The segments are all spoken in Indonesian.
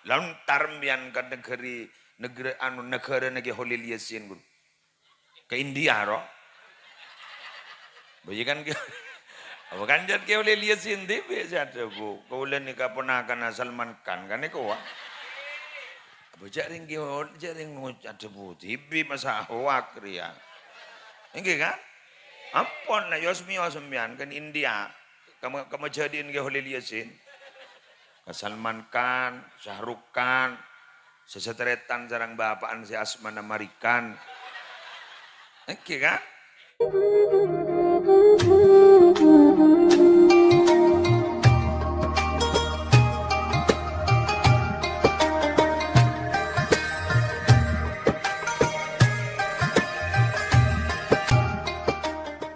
Laun tarmian ke negara holil yasin guru. Ke India ro. Bukan ke bukan jad ke holil yasin tibe jad bu. Kaulen ni kaponakan Salman Khan kan ko wa. Abu jaring ke jaring ngucat bu tibe masa hoak ria. Engge kan? Ampun na Yosmi Osmian kan India. Kamu jadiin ke holil yasin. Salman Khan, Syahrukh Khan, sesetretan sarang bapaan si Asman Amerikan. Oke kan?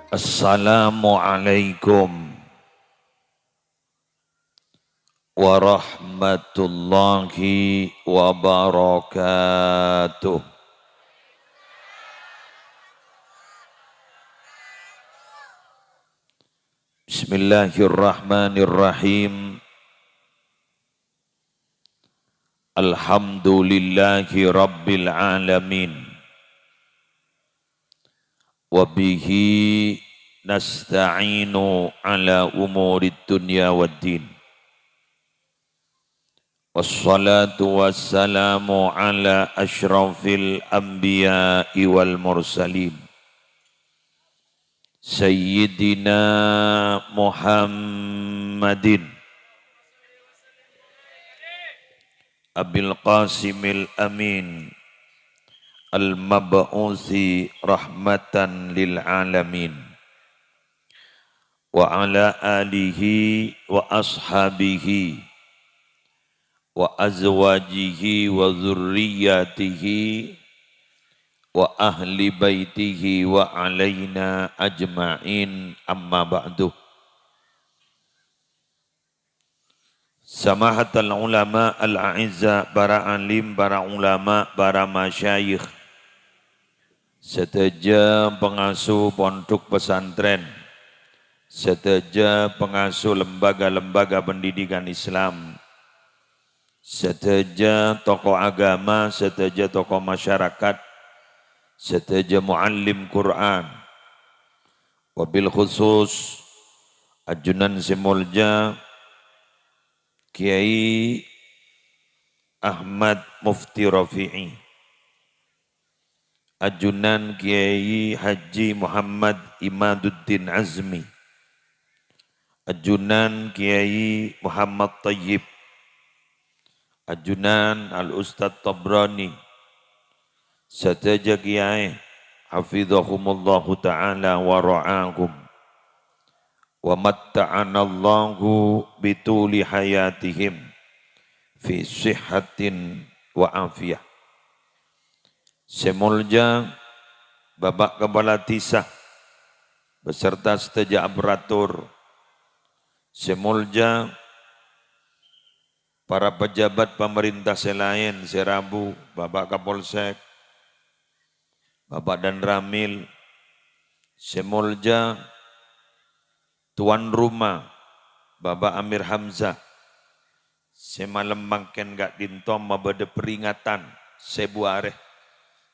Assalamualaikum warahmatullahi wabarakatuh. Bismillahirrahmanirrahim. Alhamdulillahi rabbil alamin. Wabihi nasta'inu ala umurid dunya waddin. Wassalatu wassalamu ala ashrafil anbiya'i wal mursalin. Sayyidina Muhammadin Abil Qasimil Amin Al-Mab'uthi rahmatan lil alamin wa ala alihi wa ashabihi wa azwajihi wa zurriyatihi wa ahli baitihi wa alaina ajma'in amma ba'du. Samahatal ulama al-a'izza, para alim, para ulama, para masyayikh, seteja pengasuh pondok pesantren, seteja pengasuh lembaga-lembaga pendidikan Islam, seteja tokoh agama, seteja tokoh masyarakat, seteja muallim Quran, wabil khusus ajunan simulja Kiai Ahmad Mufti Rafi'i, ajunan Kiai Haji Muhammad Imaduddin Azmi, ajunan Kiai Muhammad Tayyib, ajunan Al-Ustadz Tabrani, seteja Kiai hafizahumullahu ta'ala wa ra'ahum wa matta'anallahu bituli hayatihim fi sihhatin wa afiyah. Semulja Bapak Kepala Tisah beserta seteja aparatur, semulja para pejabat pemerintah selain Serabu, Bapak Kapolsek, Bapak Dan Ramil, semulja tuan rumah Bapak Amir Hamzah, semalam mangken gak dintom mabade peringatan sebu areh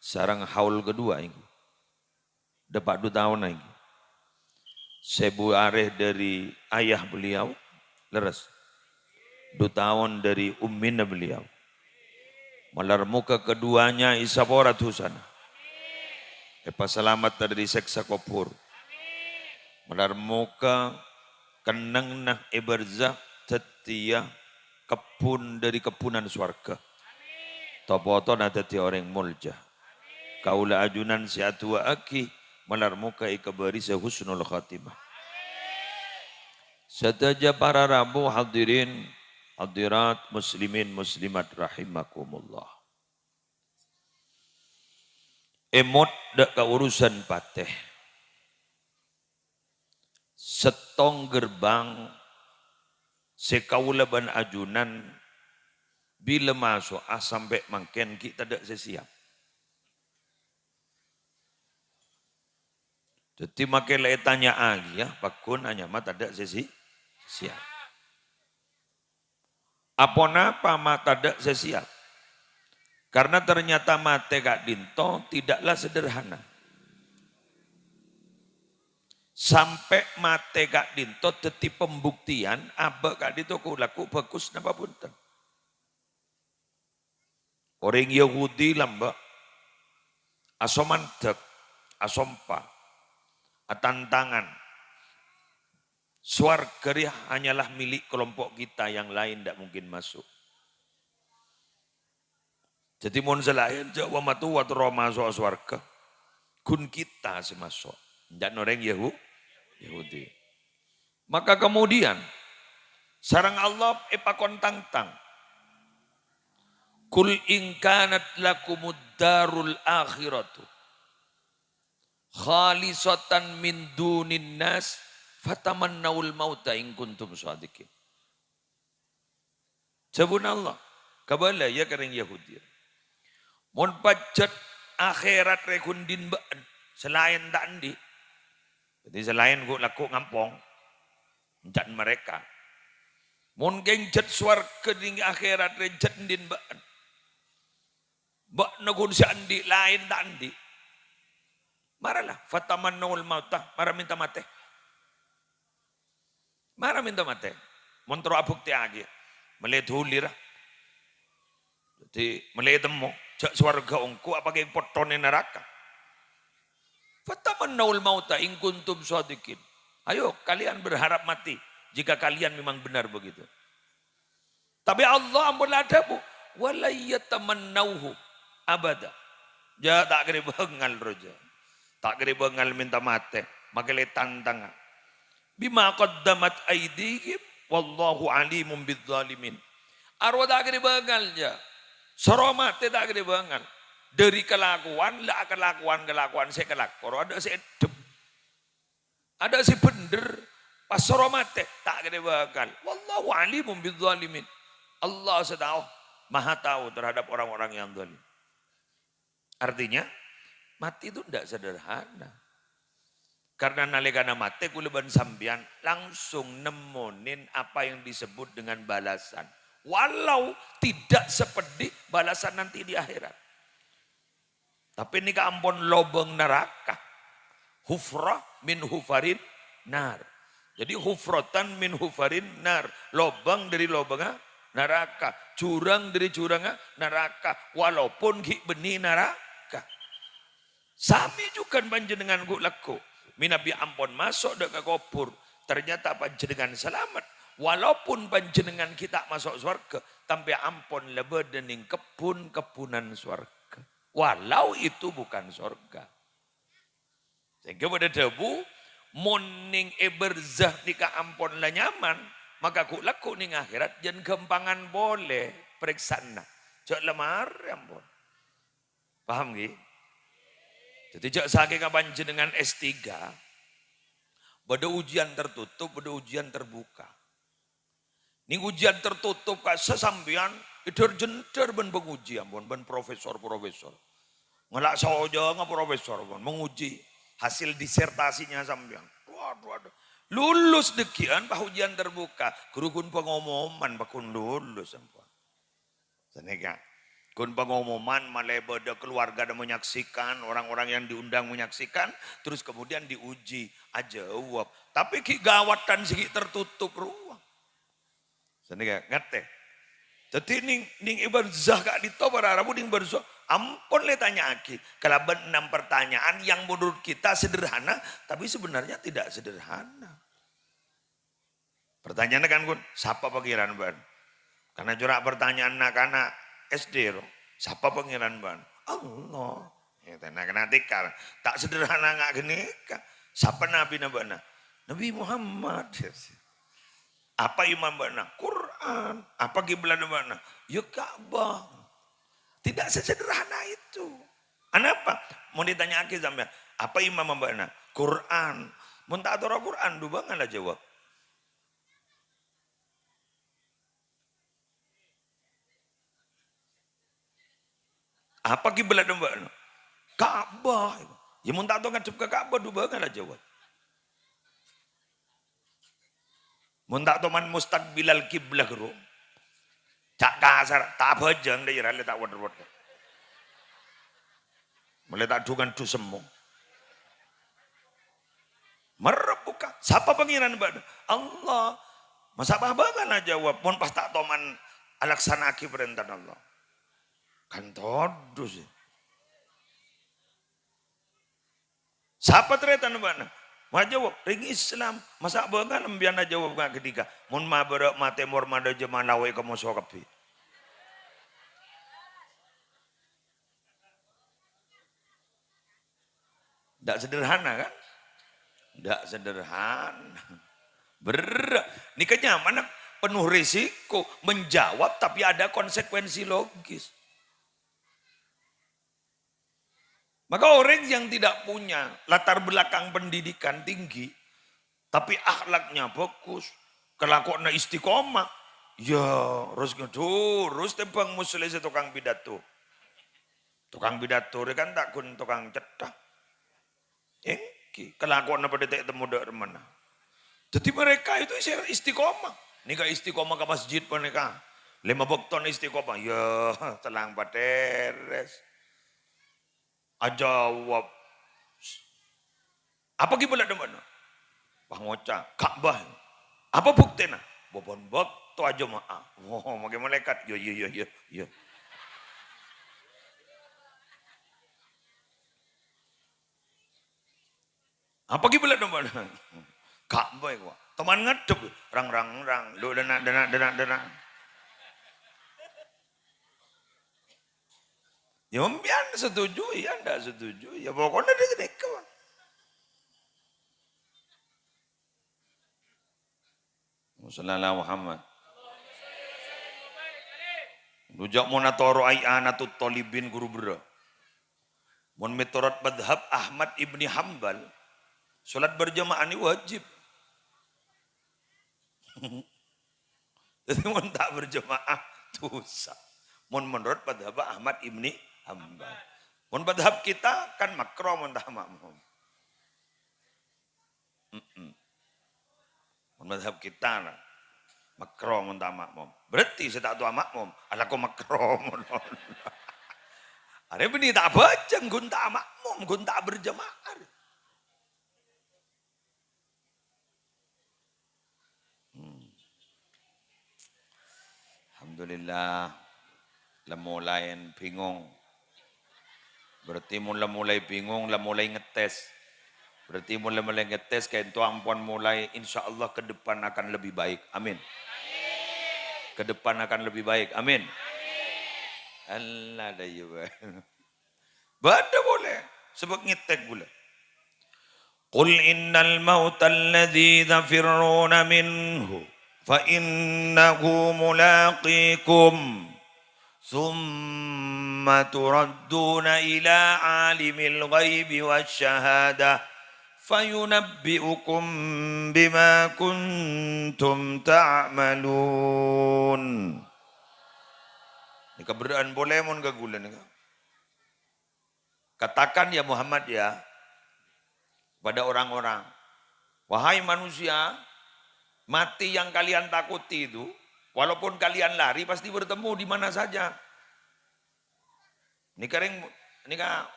sarang haul kedua ini. Depak 2 tahun lagi. Sebu areh dari ayah beliau, leres. 2 tahun dari ummina beliau. Malar muka keduanya isaborat husana. Epa selamat dari seksa kopur. Malar muka kenang nah ebarzah setia kebun dari kebunan swarga. Topoto natati orang mulja. Kaula ajunan si atua aki malar muka ikabari sehusnul khatimah. Seteja para rabu hadirin hadirat muslimin muslimat rahimakumullah. Emot dak urusan pateh. Setong gerbang sekaulaban ajunan bila masuk sampai mangken kita tak sesiap. Jadi makin lagi tanya lagi ya, pakun hanya mata tak siap. Apa mata dak sesiap. Karena ternyata mate Kak Dinto tidaklah sederhana. Sampai mate Kak Dinto teti pembuktian abe Kak Dinto laku bagus napa punten. Orang Yahudi lamba asomantek, asompa, atantangan. Swarga hanyalah milik kelompok kita, yang lain tidak mungkin masuk. Jadi mohon selain Jawa matu waktu Roma soal swarga, kun kita semasuk. Dan orang Yahudi. Maka kemudian sarang Allah epakon tangtang. Kul ingkanat lakumud darul akhiratu khalisatan min dunin nas fatamannawul mauta in kuntum shadiqin. Jabun Allah kabala ya kering Yahudi. Mon pacet akhirat rekundin baan selain tak andi. Jadi selain gua laku ngampong dan mereka. Mon gengjet swarga ding akhirat rejet din baan. Bak nagun si andi lain tak andi. Maralah fatamannawul mauta, marah minta mati. Marah minta mati. Montro abukti agi. Melihat hulirah. Jadi melihat temu. Jak swarga ongku apa yang potone neraka. Fatamannawul mauta in kuntum shadiqin. Ayo kalian berharap mati jika kalian memang benar begitu. Tapi Allah ampun adamu. Wala yatamannawhu abada. Ja tak kira bengal roja. Tak kira bengal minta mati. Makanya tantang. Bima qaddamat aydihim wallahu alimun bidzalimin. Arwah tak kira bengal ja. Soromat tak kira bengal. Dari kelakuan lah kelakuan saya kelakor. Ada si edem. Ada si bener. Pas soromat tak kira bengal. Wallahu alimun bidzalimin. Allah tahu, maha tahu terhadap orang-orang yang zalim. Artinya mati itu tidak sederhana. Karena nalikana mati kuleban sambian langsung nemonin apa yang disebut dengan balasan. Walau tidak sepedih balasan nanti di akhirat. Tapi ini ampun lobeng neraka. Hufrah min hufarin nar. Jadi hufrotan min hufarin nar. Lobang dari lobang neraka. Jurang dari jurang neraka. Walaupun benih neraka. Sami juga panjenengan ku laku. Minabi ampun masuk dekat kubur. Ternyata panjenengan selamat. Walaupun panjenengan kita masuk surga. Tapi ampun lebih dening kebun-kebunan surga. Walau itu bukan surga. Sehingga pada debu. Moning eberzah nika ampun lah nyaman. Maka ku laku ning akhirat. Jan gempangan boleh. Periksana. Jok lemar ampun. Paham gak? Jadi jak saking panjenengan S3, pada ujian tertutup, pada ujian terbuka. Ini ujian tertutup kak sesambian, jenter ben penguji ampun, ben profesor. Ngelak saja nggak profesor ampun, menguji hasil disertasinya sambian. Waduh. Lulus dekian pak ujian terbuka, guru pengumuman bakun lulus ampun. Senega. Kun pengumuman malah pada keluarga dan menyaksikan, orang-orang yang diundang menyaksikan, terus kemudian diuji aja uap. Tapi ki gawatan sih tertutup ruang. Senega ngerti. Jadi ning ibarzah kak ditobar arabu ning berzah. Ampun le tanya aki. Kalau 6 pertanyaan yang menurut kita sederhana, tapi sebenarnya tidak sederhana. Pertanyaannya kan kun, siapa pengiran ban? Karena jurak pertanyaan anak-anak SD loh. Siapa pengiran ban? Allah. Ya, nah kena tikar. Tak sederhana nggak gini. Siapa Nabi nabana? Nabi Muhammad. Apa imam bana? Quran. Apa kiblat bana? Ya Ka'bah. Tidak sesederhana itu. Kenapa? Mau ditanya aki sampai apa imam bana? Quran. Mun tak tahu Quran dua lah jawab. Apa kiblat mbak? Ka'bah. Ya mun tak tahu ngadep ke Ka'bah dua lah jawab. Mun tak tahu man mustaqbilal kiblah ro. Cak kasar, tak bajang deh ya, tak water. Mulai tak dungan du semua. Merebuka. Siapa pangeran badan? Allah. Masa babangan aja jawab. Pun pas tak toman alaksanaki perintah Allah. Kan todus. Siapa ternyata mana? Mah jawab, ring Islam. Masa babangan ambiana jawab nggak ketika. Mun ma berak mate mor mada jemaah lawe kamu sokapi. Tidak sederhana kan? Tidak sederhana. Berat. Ini kenyamanan penuh risiko. Menjawab tapi ada konsekuensi logis. Maka orang yang tidak punya latar belakang pendidikan tinggi. Tapi akhlaknya bagus. Kelakuannya istiqomah. Ya harus ngedurus tebang musulis tukang pidato. Tukang pidato kan tak kun tukang cedah. Kelakuannya pada tak temu dak mana. Jadi mereka itu istiqomah. Nika istiqomah ke masjid pun nika. 5 bekton istiqomah. Ya telang pateres. Ajawab. Apa kiblat mana? Pangoca, Ka'bah. Apa buktinya? Bobon bekto aja maaf. Oh, makai malaikat. Ya. Apa kiblat mana? Ka'bah itu. Teman ngadep, rang. Lu dana. Ya mbian setuju, ya enggak setuju. Ya pokoknya dia jadi kawan. Sallallahu Muhammad. Rujak monatoro ay'anatut tolibin guru bera. Mon metorat madhab Ahmad ibni Hambal. Salat berjamaah ini wajib. Jadi mon tak berjamaah dosa. Mon menurut madhab Ahmad ibni Hambal. Mon madhab kita kan makro mon tak makmum. Mon madhab kita lah. Makro mon tak makmum. Berarti saya tak tua makmum. Alaku makro mon. Ada ini tak baca, gun tak makmum, gun tak berjamaah. Alhamdulillah, mulai bingung. Berarti mulai bingung, mulai ngetes. Berarti mulai ngetes, kayak itu ampun mulai, insya Allah ke depan akan lebih baik. Amin. Ke depan akan lebih baik. Amin. Allah dah ya. Bada boleh, sebab ngetek boleh. Qul innal mauta alladhi tafirruna minhu fa innahu mulaqikum thumma turadduna ila alimil ghaibi wasyahadah fayunabbi'ukum bima kuntum ta'malun. Ini keberadaan boleh mon gagulan ni. Katakan ya Muhammad ya pada orang-orang, wahai manusia, mati yang kalian takuti itu, walaupun kalian lari pasti bertemu di mana saja. Ini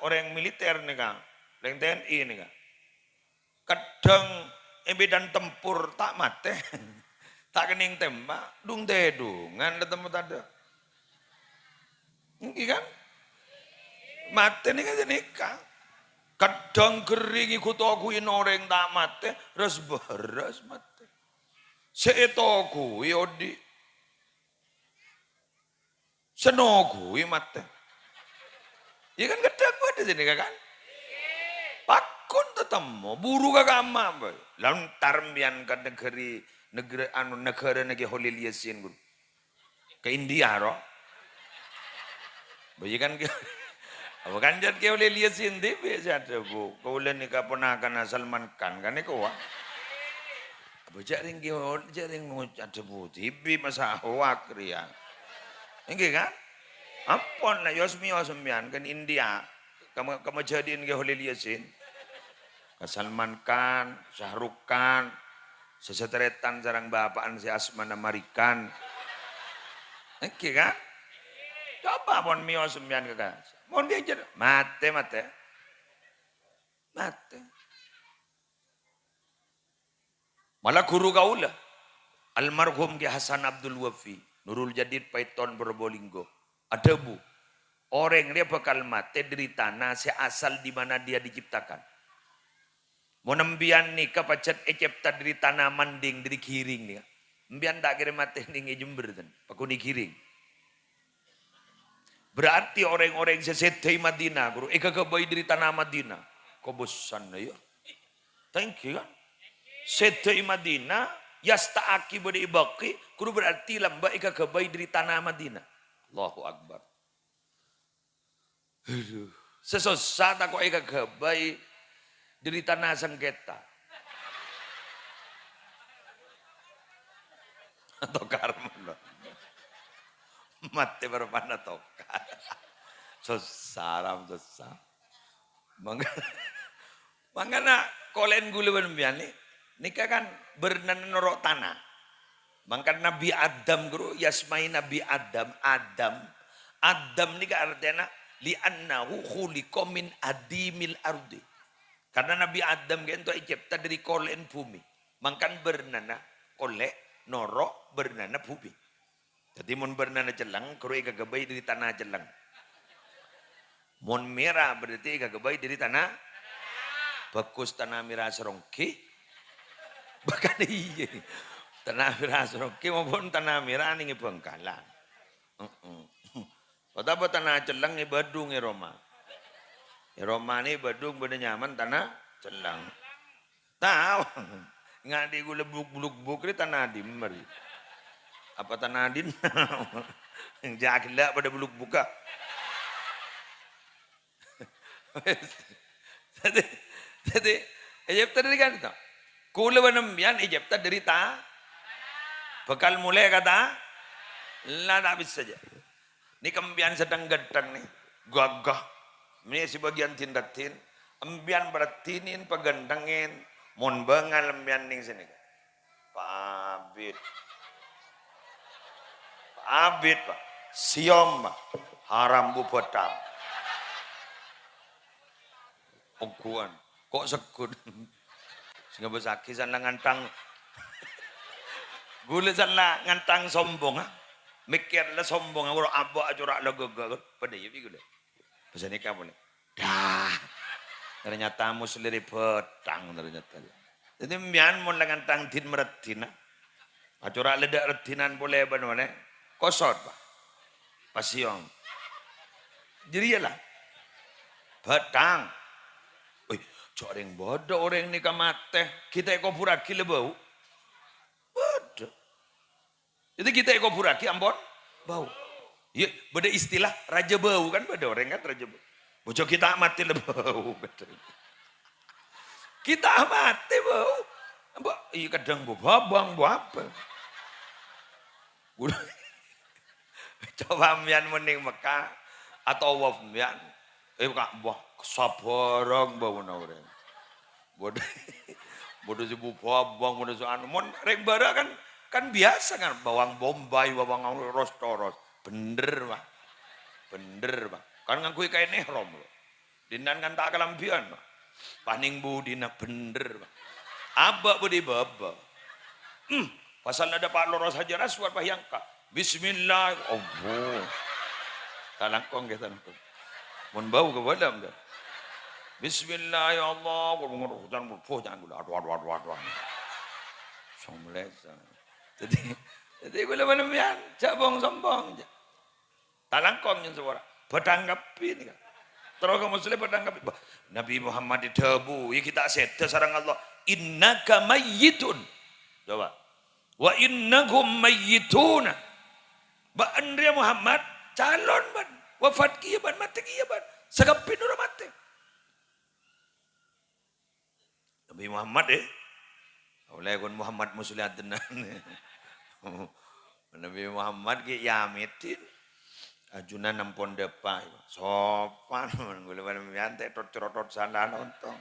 orang militer nih kan, orang TNI nih kan. Kadang medan tempur tak mate, tak kening tembak, dung tedungan ketemu tada. Ini kan, mate nih kan nikah. Kadang kering ikut aku orang tak mate, res beres mate. Seetoku yodi, senoku mate. Ya kan kadang ada sini kan? Pakun tetemu, buru kagama, lantar mian ke negeri negara Holy Yasin ke India roh. Bayi kan apa kan jad ke Holy Yasin di biasa tu, kau ni kaponakan Salman Khan kan itu wah. Apa jaring ada bu, tibi masa awak ria, enggak kan? Ampun lah Yosmian kan India, kamu jadiin ke Holy Yasin. Salman Khan, Syahrukh Khan, sesetretan sarang bapaan si Asmana Marikan. Oke kan? Coba pon mio sembian kekas. Mon dia jadi mate. Malah guru kaula almarhum Ki Hasan Abdul Wafi Nurul Jadid Paiton Probolinggo. Ada bu, orang dia bakal mati dari tanah seasal di mana dia diciptakan. Monembian nih kapacet ecipta dari tanah manding dari kiring nih. Mbian tak kira mati nih Jember kan, paku di kiring. Berarti orang-orang sesetai Madinah, guru eka kebayi dari tanah Madinah. Kau bosan ya? Thank you kan? Setai Madinah, yasta'aki bade ibaki, guru berarti lamba eka kebayi dari tanah Madinah. Allahu Akbar. Aduh. Sesosat aku eka kebayi dari tanah sengketa. Atau karma. Mati berpana tokar. Sosaram. Mangana kolen guluan biani. Nikah kan bernenorok tanah. Mangkan Nabi Adam guru yasmai Nabi Adam. Adam nikah artinya li'annahu khuliqa min adimil ardi. Karena Nabi Adam gento icipta dari kolen bumi. Mangkan bernana kolek norok bernana bumi. Jadi mon bernana celang, kurui kagabay dari tanah celang. Mon merah berarti kagabay dari tanah. Bagus tanah merah serongki. Bahkan iya. Tanah merah serongki maupun tanah merah ini Bengkalan. Kota tanah celang ini Badung ya Roma. Roma ini Badung bener nyaman tanah celang. Tahu. Nggak di gue lebuk-buluk ini tanah dimmer. Apa tanah adin? Yang jahila pada beluk buka. Jadi Egypta dari kan itu. Kula benembian Egypta dari ta. Bekal mulai kata. Lah tak bisa saja. Ini kembian sedang gedang nih. Gagah. Ini sebagian tindatin. Embian beratinin pegandangin. Mon bengal embian ning sini. Pabit. Abid pak, siom pak, haram bupotam. Oguan, kok sekut. Sehingga besaki sana ngantang. Gula sana ngantang sombong ha. Mikirlah sombong, orang abah acurak lagu gagal. Pada ya gula. Pesan nikah boleh. Dah. Ternyata muslim petang ternyata. Jadi mian mon ngantang tin meretina. Acurak ledak retinan boleh benar. Kosot pak, pasiong. Jadi lah, batang. Wih, coreng bodoh orang ini kamate. Kita ekopuraki lebau. Bodoh. Jadi kita ekopuraki ambon bau. Iya, beda istilah raja bau kan beda orang kan raja bau. Bojo kita mati lebau. Kita mati bau. Iya kadang bau babang bau apa. Coba mian mending Mekah atau waf mian. Kak buah sabarang bawa orang. Bodoh sibu babang bodoh anu. Mon rek bara kan biasa kan bawang bombay, bawang rostoros. Bener pak. Kan ngakui kain ihram lo. Dinan kan tak kelampian pak. Paning budina bener pak. Abak budi baba. Pasal ada Pak Loro saja raswat Pak Yangka. Bismillah. Oh. Talangkong kita nangkong. Mun bau ke badan kan. Bismillah ya Allah. Jangan berpuh jangan gula. Aduh. Somlesa. Jadi gula mana mian. Cabong sombong. Talangkong yang suara. Pedanggapi ni kan. Terus kamu muslim pedanggapi. Nabi Muhammad ditebu. Ya kita sedha sareng Allah. Innaka mayyitun. Coba. Wa innahum mayyituna. Ba Andrea Muhammad calon ban wafat kieu ban mati kieu ban sagapin urang mati. Nabi Muhammad oleh kun Muhammad muslihatenan. Nabi Muhammad ki yamitin ajunan nampon depa sopan boleh ban miante tot sana nonton.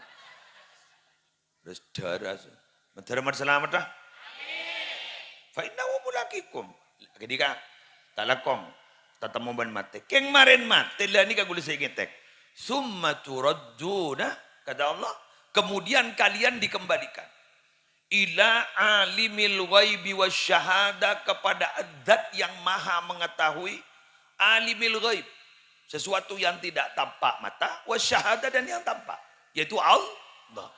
Terus daras. Mentera selamat dah. Fa innahu mulaqikum. Ketika Tak lakong. Tatamo ban mate. Keng marin mate lah ni kaguli saya ngetek. Summa turadduna kata Allah. Kemudian kalian dikembalikan. Ila alimil ghaibi wasyahada kepada zat yang maha mengetahui. Alimil ghaib. Sesuatu yang tidak tampak mata. Wasyahada dan yang tampak. Yaitu Allah.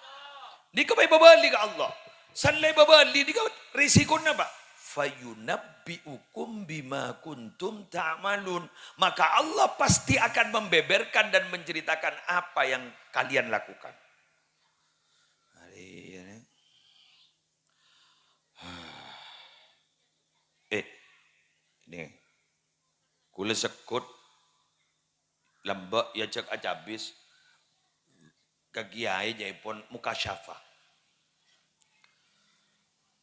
Di kembali babali ke Allah. Sanlay babali di risiko na ba? Fayunabbi'ukum bima kuntum ta'malun. Maka Allah pasti akan membeberkan dan menceritakan apa yang kalian lakukan. Hari ini. Ini. Kula sekut lambak ya cek acabis kagiai jaipun muka syafa.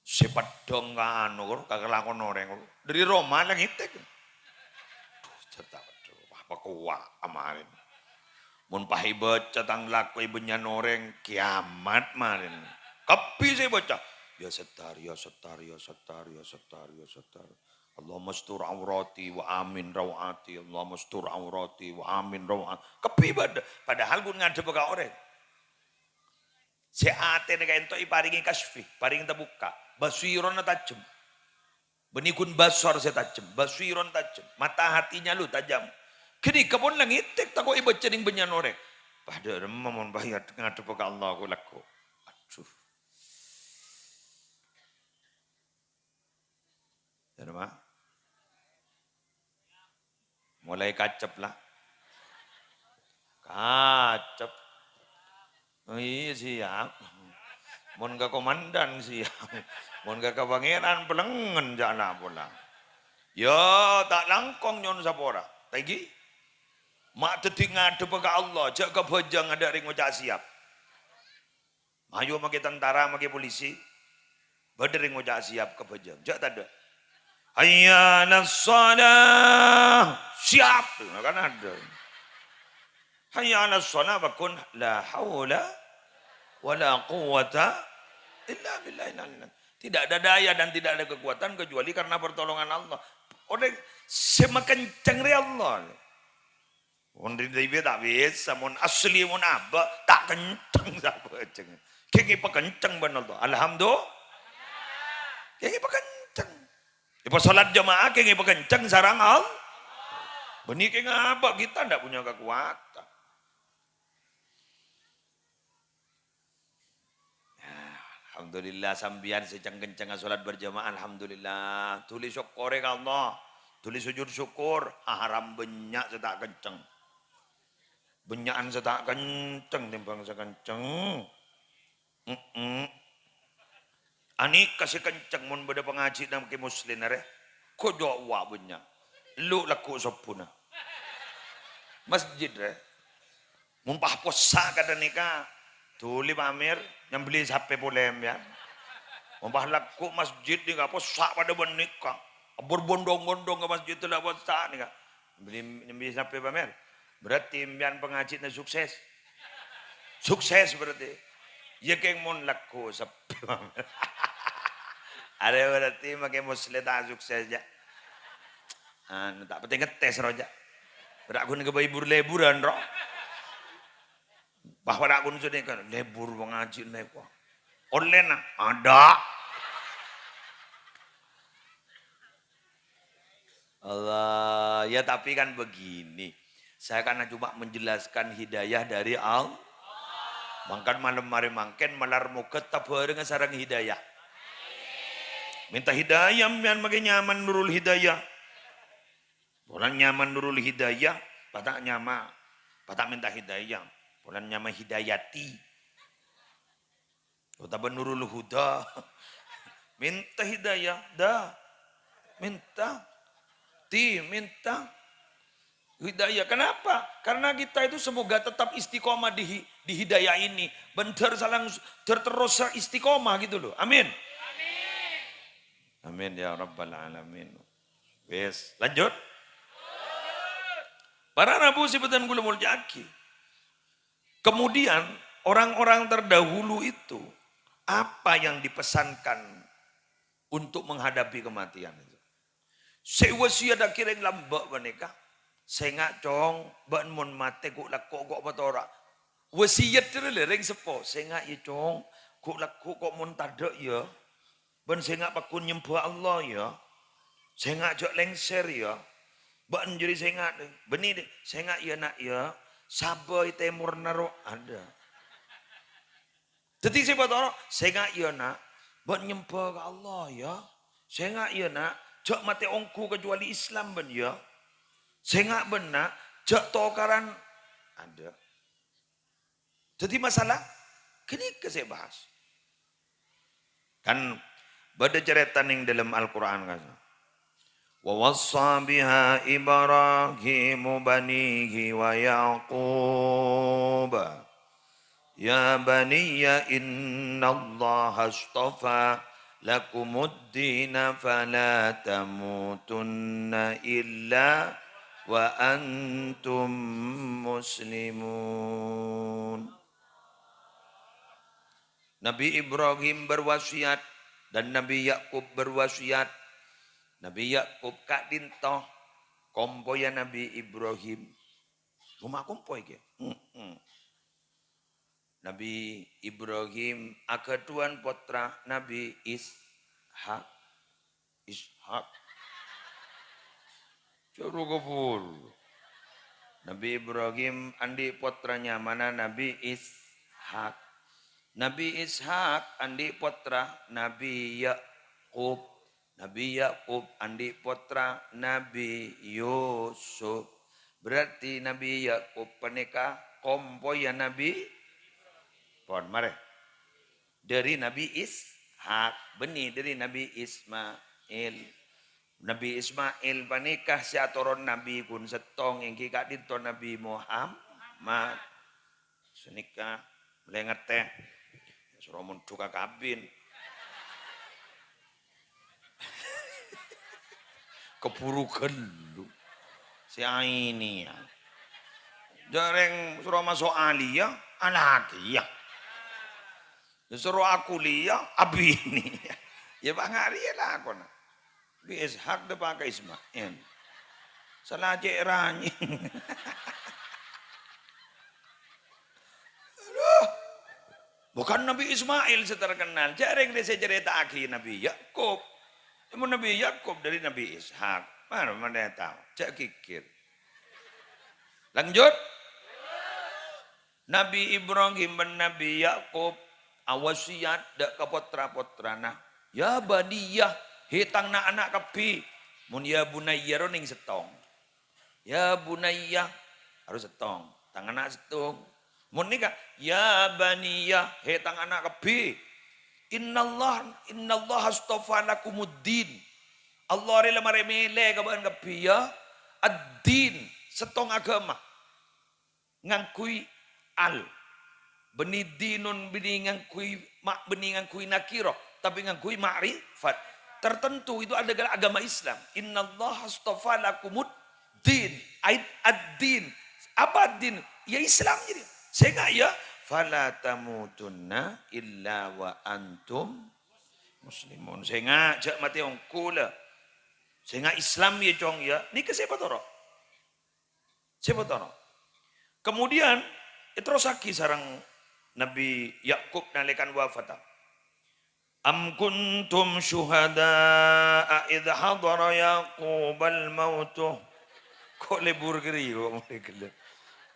Sepat dong anu kagelakon orang dari Roma lang itek. Cerita apa kuwa amarin. Mun pahibet catang laku ibunya noreng kiamat marin. Kapi saya baca. Ya setar, ya setar, ya setar, ya setar, ya setar. Allahumma stur aurati wa amin rawati. Allahumma stur aurati wa amin rawati. Kapi bada. Padahal pun ngadep ke orang. Si ate na kayo iparingin kasfi, paringin tabuka. Basiron na tajam. Benikun basor sa tajam. Basiron tajam. Mata hatinya lu tajam. Kini kapon lang itik tako iba cening banyan orek. Pada remamon bayat ngadep ke Allah aku laku. Aduh. Jadi mah. Mulai kacep lah. Kacep. Oh iya siap. Mun ka komandan siap. Mun ka kabangeran pelengen jana pula. Ya tak langkong nyon sapora. Tagi. Mak teting ngadep ke Allah. Jak ke bejang ada ring ngocak siap. Ayo maki tentara maki polisi. Berdering ngocak siap ke bejang. Jak tak ada. Hayya nas-salah. Siap. Kan ada. Hayya nas-salah bakun la haula wala quwata illa billah. Tidak ada daya dan tidak ada kekuatan kecuali karena pertolongan Allah. Orang semakencang ri Allah. Orang di tak bisa mun asli mun apa tak kencang siapa ceng. Kiki pekencang benar Allah. Alhamdulillah. Kiki pekencang. Ipo salat jamaah kiki pekencang sarang Allah. Benih kiki ngapa kita ndak punya kekuatan. Alhamdulillah sambian seceng-kenceng salat berjamaah. Alhamdulillah. Tulis syukur ke Allah. Tulis sujud syukur. Haram benyak setak kenceng. Benyakan setak kenceng. Timbang sekenceng. Ani kasih kenceng. Mun beda pengaji dan ke muslim. Kok jauh benyak. Lu laku sopuna. Masjid. Mumpah posa kada nikah. Tuli Amir yang beli sampai polem ya. Membah laku masjid ni apa sak pada benika. Berbondong-bondong ke masjid tu lah buat sak ni kak. Beli sampai Amir. Berarti mian pengajitnya sukses. Sukses berarti. Ya keng mon laku sampai Amir. Ada berarti makai muslim tak sukses aja. Tak penting ngetes roja. Berakun ke libur-liburan roh. Bahwa aku sudah kan lebur mengaji lepo. Online ada. Allah ya tapi kan begini. Saya karena cuma menjelaskan hidayah dari Allah. Mangkan malam mari mangken malar mau ketap dengan sarang hidayah. Minta hidayah yang makin nyaman nurul hidayah. Orang nyaman nurul hidayah, patak nyaman, patak minta hidayah. Orang nyama hidayati. Utaba nurul huda. Minta hidayah. Dah. Minta. Minta. Hidayah. Kenapa? Karena kita itu semoga tetap istiqomah di hidayah ini. Benar salang terus istiqomah gitu loh. Amin. Amin ya Rabbal Alamin. Wes, lanjut. Para nabu sebutan gula muljaki. Kemudian orang-orang terdahulu itu apa yang dipesankan untuk menghadapi kematian itu? Sewasia dah kira lambak menikah. Sengak cong, ban mon mate kuk lakok kok batora. Wasiat tu lereng sepo. Sengak ye cong, kuk lakok kok mon tadak ya. Ban sengak pakun nyembah Allah ya. Sengak jok lengser ya. Ban jadi sengak benih deh. Sengak ya nak ya. Sabai temur naro ada. Jadi saya batora, sengak ya nak. Ban nyembah ke Allah ya. Sengak ya nak. Jok mate ongku kecuali Islam ben ya. Sengak benak, jok tokaran ada. Jadi masalah, kini saya bahas. Kan pada cerita yang dalam Al-Quran kan. Wa wassa biha Ibrahim banihi wa Yaqub. Ya baniya inna Allah astafa lakumud-din fala tamutunna illa wa antum muslimun. Nabi Ibrahim berwasiat dan Nabi Yakub berwasiat. Nabi Yakub kak dintoh kompoya Nabi Ibrahim. Rumah kompoy ke? Nabi Ibrahim aketuan putra Nabi Ishak. Curu kubur. Nabi Ibrahim andi putranya mana Nabi Ishak. Nabi Ishak andi putra Nabi Yakub. Nabi Yakub andi putra Nabi Yusuf. Berarti Nabi Yakub penikah kompoya Nabi pon mare. Dari Nabi Ishak, benih dari Nabi Ismail. Nabi Ismail panikah si atoron Nabi kun setong yang kika dito Nabi Muhammad. Senikah melengat teh. Suruh menduka kabin. Keburu gelu. Si ini ya. Jareng suruh masuk aliyah, anakiyah. Suruh aku liya, abini. Ya bang hari lah aku nak. Bi Ishak dah pakai Ismail. Salah cek ranyi. Bukan Nabi Ismail terkenal. Jarang dia cerita akhi Nabi Yakub. Cuma Nabi Yakub dari Nabi Ishak. Mana tahu. Cak kikir. Lanjut. Nabi Ibrahim dan Nabi Yakub awasiat dak ke potra-potra nah. Ya badiyah hitang na anak kepi. Mun ya bunayya roning setong. Ya bunayya harus setong. Tangan anak setong. Mun nikah ya baniyah hitang anak kepi. Innallah astafa lakumuddin. Allah rela maremele kaban kepi ya. Ad-din setong agama. Ngangkui al. Beni dinun beni ngangkui mak beni ngangkui nakiro tapi ngangkui ma'rifat. Tertentu itu adalah agama Islam. Innallah astafa lakumud din. Ad-din. Apa ad-din? Ya Islam jadi. Sehingga ya fala tamutunna illa wa antum muslimun. Sehingga jak mati ongkula. Sehingga Islam ya cong ya. Ni ke siapa toro? Siapa toro? Kemudian terus lagi sarang Nabi Yakub nalikan wafat. Am kuntum syuhada'a idh hadara Yaqub al-maut. Kok lebur kiri kok mulai gelap.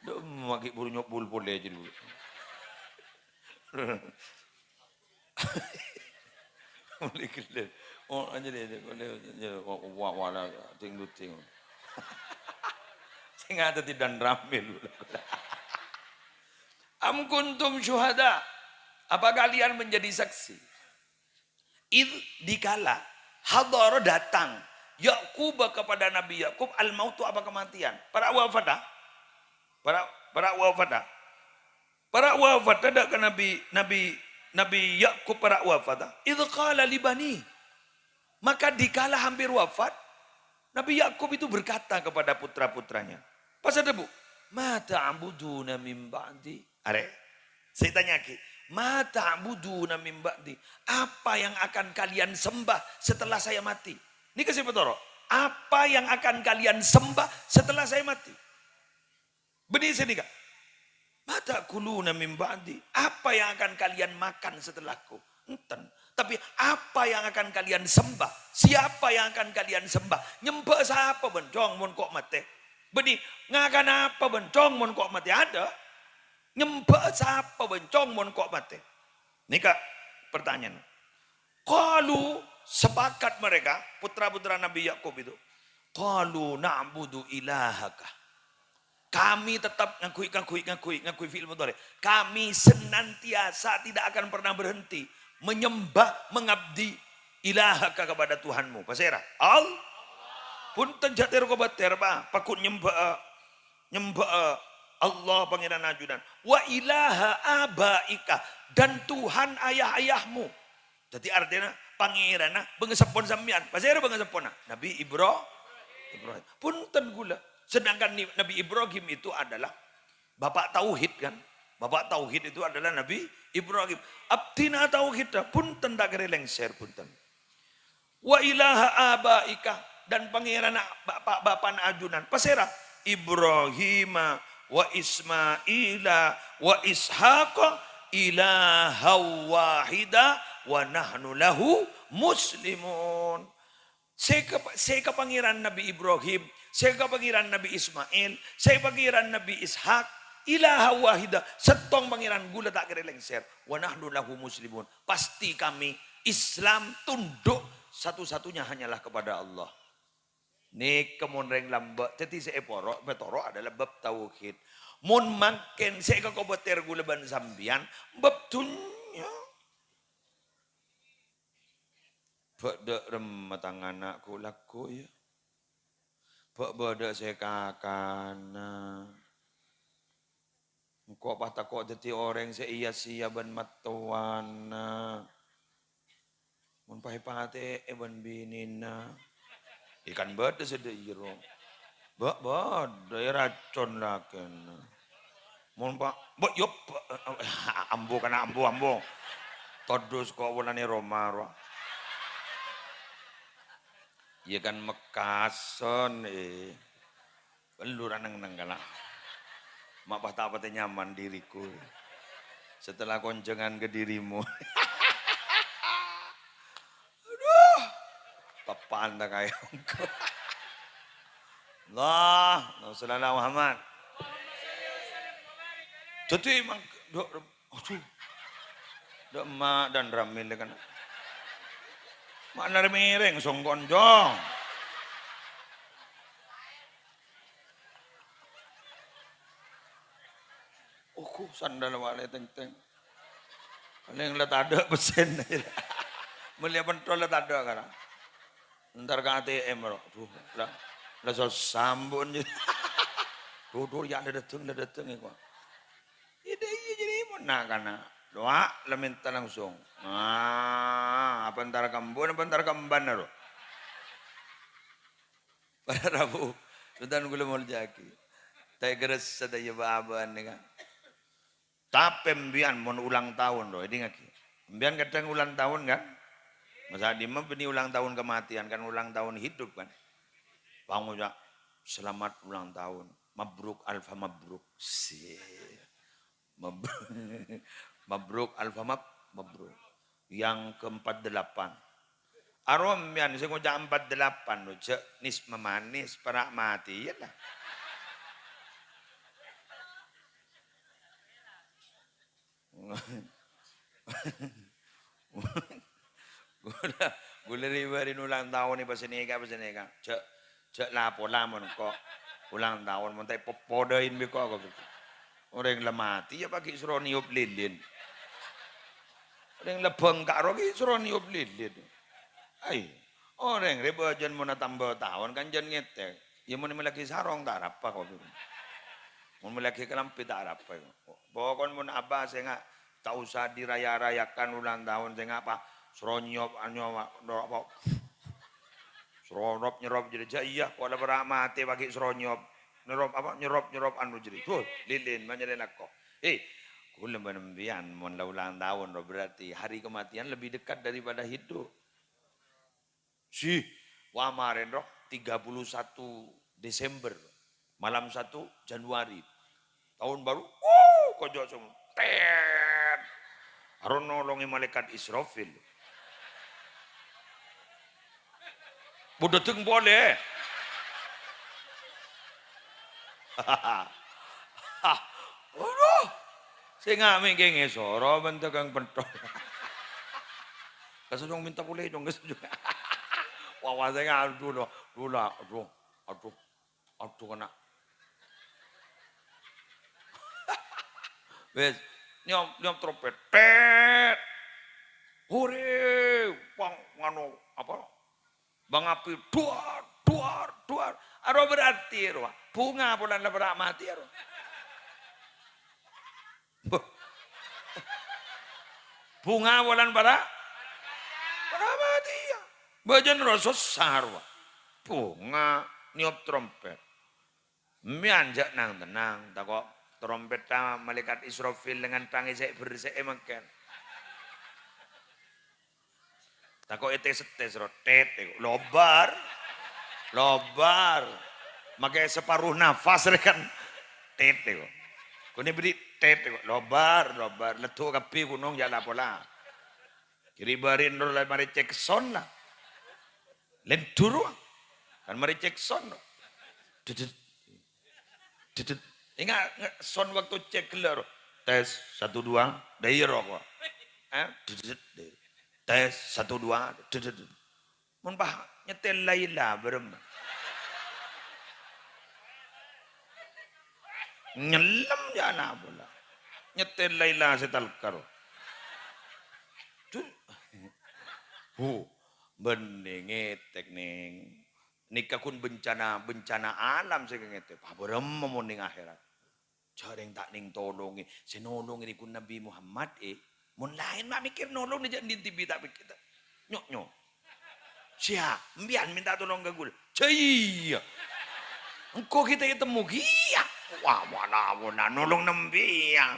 Dah maki buru nyok bul boleh je dulu. Mulai gelap. Oh aja deh boleh wala ting. Sehingga ada tidak ramil. Am kuntum syuhada. Apa kalian menjadi saksi? Dikala hadara datang Yakub kepada Nabi Yakub al-mautu apa kematian. Para wafat. Para wafat ada ke Nabi Yakub para wafat. Idz qala li bani. Maka dikala hampir wafat Nabi Yakub itu berkata kepada putra-putranya. Pas ada bu, ma ta'buduna min ba'di. Are, saya tanya lagi. Ma ta'buduna min ba'di. Apa yang akan kalian sembah setelah saya mati? Ini kasih petoro. Apa yang akan kalian sembah setelah saya mati? Benih sini kak. Mata kuluna min ba'di. Apa yang akan kalian makan setelahku? Enten. Tapi apa yang akan kalian sembah? Siapa yang akan kalian sembah? Nyembah siapa bencong mun kok mati? Benih ngakan apa bencong mun kok mati? Ada. Nyembah siapa bencong mun kok mati? Nih kak pertanyaan. Qalu sepakat mereka putra-putra Nabi Yakub itu. Qalu na'budu ilahaka. Kami tetap ngakui fi'il mudhari. Kami senantiasa tidak akan pernah berhenti menyembah, mengabdi ilahaka kepada Tuhanmu. Pasera. Punten jatir ko bater ba pakut nyembah Allah pangeran ajudan. Wa ilaha abaika dan Tuhan ayah-ayahmu. Jadi artinya pangeran bengesepon sampean. Pasera bengesepon Nabi Ibrahim. Punten gula. Sedangkan Nabi Ibrahim itu adalah bapak tauhid kan. Bapak tauhid itu adalah Nabi Ibrahim. Abdina tauhid pun tenda lengser punten. Wa ilaha abaika dan pangeran bapak ajunan. Pasera Ibrahim wa Ismaila wa Ishaqa ilaha wahida wa nahnu lahu muslimun. Saya kepangeran Nabi Ibrahim, saya kepangeran Nabi Ismail, saya pangeran Nabi Ishak, ilaha wahida, setong pangeran gula tak kira lengser. Wa nahnu lahu muslimun. Pasti kami Islam tunduk satu-satunya hanyalah kepada Allah. Nih kemonreng lambak, jadi saya betoro adalah bab tauhid. Mun makin saya kekobeter gula ban sambian, bab dunya. Bada remah tangan anakku laku ya. Bada saya kakana. Kok patah kok jadi orang saya sia ban matuana. Mun pahit-pahit ban binina. Ikan bada sedairo. Bada racun laken. Mun pak, yop ambo kana ambo. Todus kok wulane Roma. Ya kan mekason peluran nang kala. Mak patah nyaman diriku. Setelah koncengan ke dirimu. Aduh. Papaan dah kayak engkau. Allah, Rasulullah Muhammad. Jadi emang dok emak dan ramil kan. Mak narmireng song konjong. Oku sandal wale teng-teng. Paling let ada pesen. Melihat pentol let ada kan. Ntar ke ATM loh. Lah so sambun je. Duduk ya ada dateng iku. Ide jadi mana kana. Doa lah minta langsung. Apa ntar kambun, apa ntar kamban lo. Pada Rabu, sudah gula mau jaki. Tapi geres sedaya baban ni kan. Tapi mbian mau ulang tahun loh, ini ngaki. Mbian kadang ulang tahun kan. Masa di mana ini ulang tahun kematian kan ulang tahun hidup kan. Bangun ya, selamat ulang tahun. Mabruk alfa mabruk. Mabruk alfa mabruk. Yang ke-48. Arom yan, saya ngajak 48 lo, cek nis memanis, perak mati, ya lah. Gula ribarin ulang tahun ni pasenega. Cek lapo lamon kok ulang tahun, mau tak popodain beko kok. Orang yang mati ya pakai suruh niup lilin. Orang lebeng kak rogi suruh niup lilin. Ay, orang riba jan mau tambah tahun kan jan ngetek. Ya mau lagi sarong tak apa kok. Mau lagi kelampi tak apa. Pokoknya mau apa saya nggak tak usah diraya-rayakan ulang tahun saya nggak apa. Suruh niup apa. Suruh nyerop jadi iya. Kalau berak mati pakai suruh niup. Nyerop anu jadi tuh lilin menjadi aku. Kulo menembian mon ulang tahun berarti hari kematian lebih dekat daripada hidup. Si wamarin roh 31 Desember, malam 1 Januari. Tahun baru, kojo semua. Tet. Harus nolongi malaikat Israfil. Budeteng boleh. Waduh. Saya nggak mikir ngesoro bentuk kang pentol. Kasudong minta boleh dong kasudong. Wah saya aduh kena. Wes nyom trompet, pet, hore, bang ngano apa? Bang api, duar. Aro berarti ro, bunga bulan lebaran mati ro. Bunga bulan bara mati ya. Bajan rasa sarwa. Bunga niup trompet. Mianjak nang tenang, takok trompet malaikat Israfil dengan tangi saya bersih makan. Takok etes rotet, lobar, makai separuh nafas rekan tete kok. Kuni beri tete kok, lobar, letu kapi gunung jala pola. Kiri barin dulu mari cek son lah, lentur kan mari cek son. Ingat son waktu cek keluar tes 1 2 daerah kok. Tes 1 2 mun bah nyetel Laila berem. Nyelam jana pula. Nyetel Laila setalkar. Bening tekning. Nikah kun bencana alam saya ngete. Paberem memuning akhirat. Jareng tak ning tolongi. Senolong ini kun Nabi Muhammad mun lain mak mikir nolong dia di TV tak pikir. Nyok. Sia, mbian minta tolong ke gul. Cai. Engkau kita ketemu gia. Wah, mana nolong nembiang.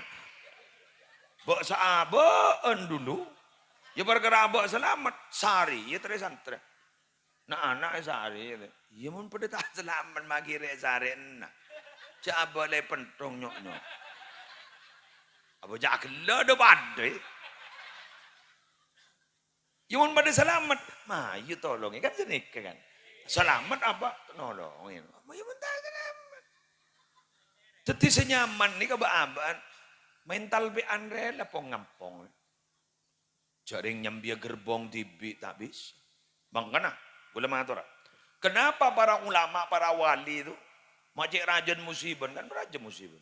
Bok saabaan dulu. Ya bergerak bok selamat. Sari, ya teresan. Nah anak sari. Ya mun pada tak selamat magire sari. Cak boleh pentong nyok. Apa jak kela do badai. Ya mun pada selamat. Mah, you tolong kan senika kan. Selamat apa? Nolongin. Ya mun tak selamat. Teti senyaman ni kebaabaan. Mental be andre lah ngampong. Jaring nyambia gerbong tibi tak bisa. Bang kena, boleh mengatur. Kenapa para ulama, para wali itu majik rajan musibah kan raja musibah.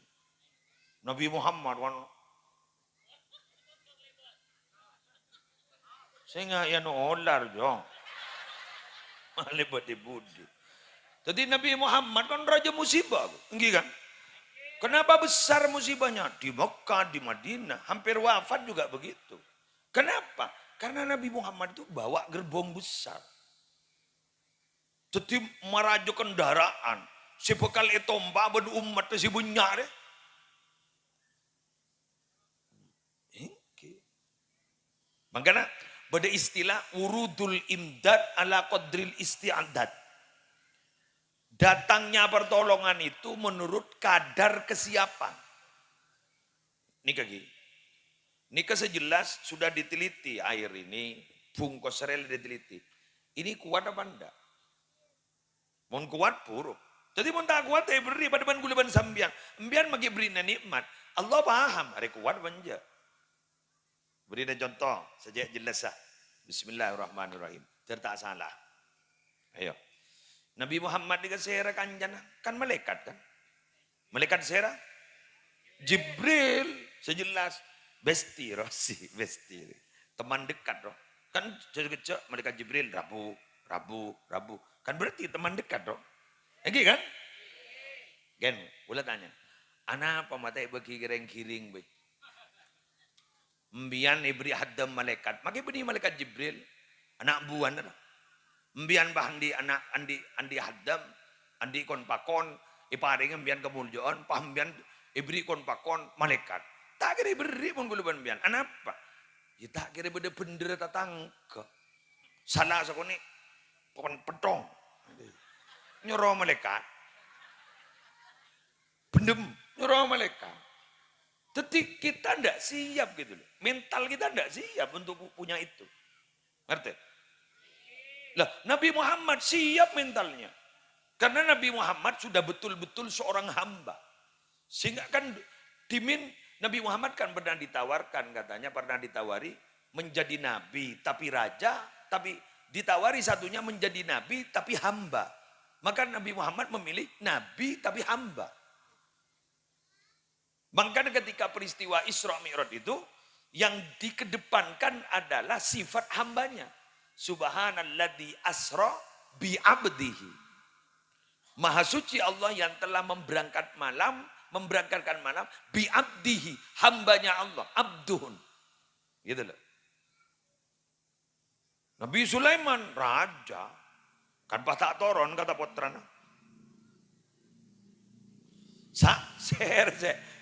Nabi Muhammad kan sehingga ya no olar jong. Lebat di budi. Jadi Nabi Muhammad kan raja musibah, enggak kan? Kenapa besar musibahnya? Di Mekah, di Madinah, hampir wafat juga begitu. Kenapa? Karena Nabi Muhammad itu bawa gerbong besar. Jadi merajuk kendaraan. Si bekal itu mbak umat si bunyare. Makanya pada istilah urudul imdad ala qadril isti'adad. Datangnya pertolongan itu menurut kadar kesiapan. Ini kaki. Ini sejelas sudah diteliti air ini, bungkus rel diteliti. Ini kuat apa enggak? Mau kuat buruk. Jadi mau tak kuat ya beri pada ban guliban sambian. Sambian bagi beri nikmat. Allah paham hari kuat banja. Beri contoh sejak jelas. Bismillahirrahmanirrahim. Cerita salah. Ayo. Nabi Muhammad dikasih kanjana kan malaikat kan. Malaikat sera Jibril sejelas besti rosi besti teman dekat roh kan kecil malaikat Jibril Rabu kan berarti teman dekat roh kan gen boleh tanya anak pematai bagi kiring be mbian ibri haddam malaikat maki beni malaikat Jibril anak buan roh mbian bahandi anak andi haddam andi kon pakon iparing mbian kemuljaan pambian ibri kon pakon malaikat tak kira beri pun guluban mbian anapa ya tak kira beda bendera tatangka salah sakone pokon petong nyuruh malaikat. Bendem, nyuruh malaikat. Jadi kita tidak siap gitu loh. Mental kita tidak siap untuk punya itu. Ngerti? Lah, Nabi Muhammad siap mentalnya. Karena Nabi Muhammad sudah betul-betul seorang hamba. Sehingga kan Nabi Muhammad kan pernah ditawarkan, katanya pernah ditawari menjadi nabi tapi raja, tapi ditawari satunya menjadi nabi tapi hamba. Maka Nabi Muhammad memilih nabi tapi hamba. Maka ketika peristiwa Isra Mi'raj itu yang dikedepankan adalah sifat hambanya. Subhanalladzi asra bi abdihi. Maha suci Allah yang telah memberangkatkan malam bi abdihi, hambanya Allah, abduhun. Gitu loh. Nabi Sulaiman raja, kan patah toron kata putrana.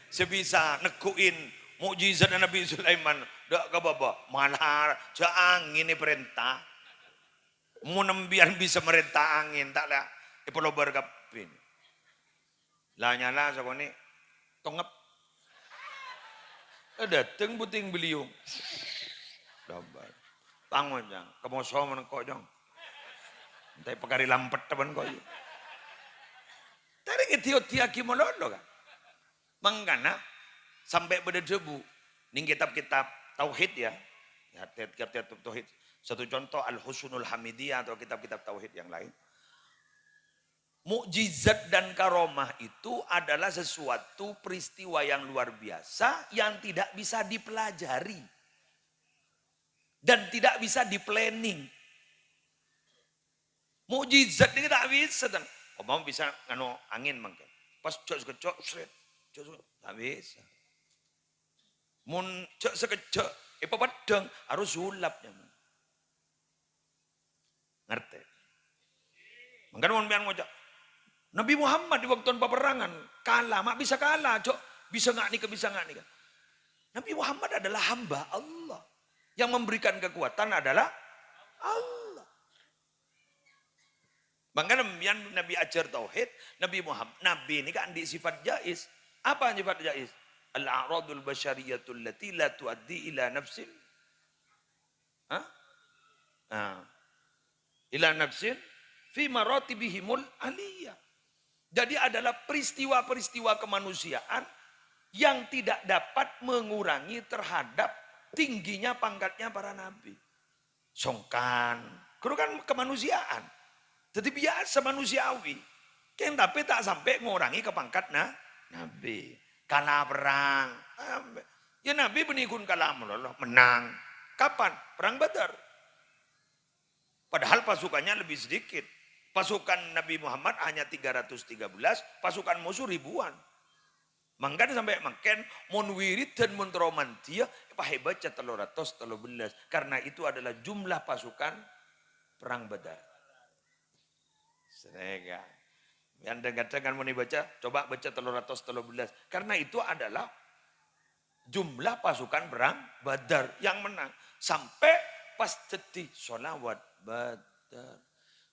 Sebisa nekuin mukjizat Nabi Sulaiman dak kababa malah angin ini perintah mau nembian bisa merintah angin tak lah ipolo berkapin lah nyala sakone tongep dateng puting beliung dabar bangun jang kemoso men kok jang entai pekari lampet temen kok tadi ketiok-tiak kimololo kan mangkana sampai berdebu ning kitab-kitab tauhid ya kitab-kitab tauhid. Satu contoh Al-Husnul Hamidiyah atau kitab-kitab tauhid yang lain. Mukjizat dan karomah itu adalah sesuatu peristiwa yang luar biasa yang tidak bisa dipelajari dan tidak bisa diplanning. Mukjizat ini tak bisa dan mau bisa ngano angin mangke. Pas cok sret tak bisa. Mun cek sekejap, padang harus sulapnya. Ngerti? Makanya mun biang ngocak. Nabi Muhammad di waktu peperangan kalah, mak bisa kalah, cok bisa nggak nih. Nabi Muhammad adalah hamba Allah. Yang memberikan kekuatan adalah Allah. Makanya Nabi ajar tauhid, Nabi ini kan di sifat jais. Apa sifat jais? Al-a'radul basyariyatul lati la tuaddi ila nafsin. Ila nafsin fi maratibihimul aliyah. Jadi adalah peristiwa-peristiwa kemanusiaan yang tidak dapat mengurangi terhadap tingginya pangkatnya para nabi. Songkan, itu kan kemanusiaan. Jadi biasa manusiawi. Tapi tak sampai mengurangi ke pangkat nabi. Kalah perang. Ya Nabi benikun kalah menang. Kapan? Perang Badar. Padahal pasukannya lebih sedikit. Pasukan Nabi Muhammad hanya 313, pasukan musuh ribuan. Mangkan sampai makan mon wirid dan mon romantia pakai baca 313 karena itu adalah jumlah pasukan perang Badar. Serega. Yang dengar-dengar mau dibaca, coba baca 313. Karena itu adalah jumlah pasukan perang Badar yang menang. Sampai pas jadi sholawat Badar.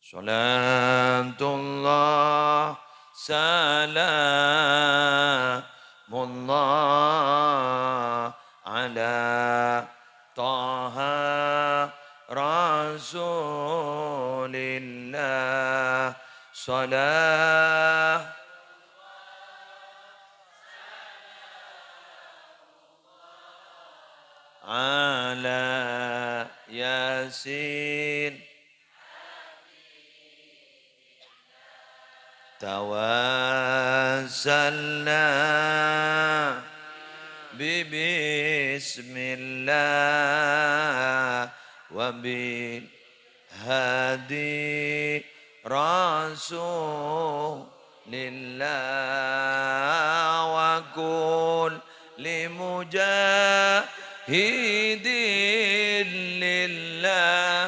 Salatullah salamullah ala taha rasulillah salah ala yasin tawassalna bismillah wa bil hadi rasulillah wa kul limujahidin lillah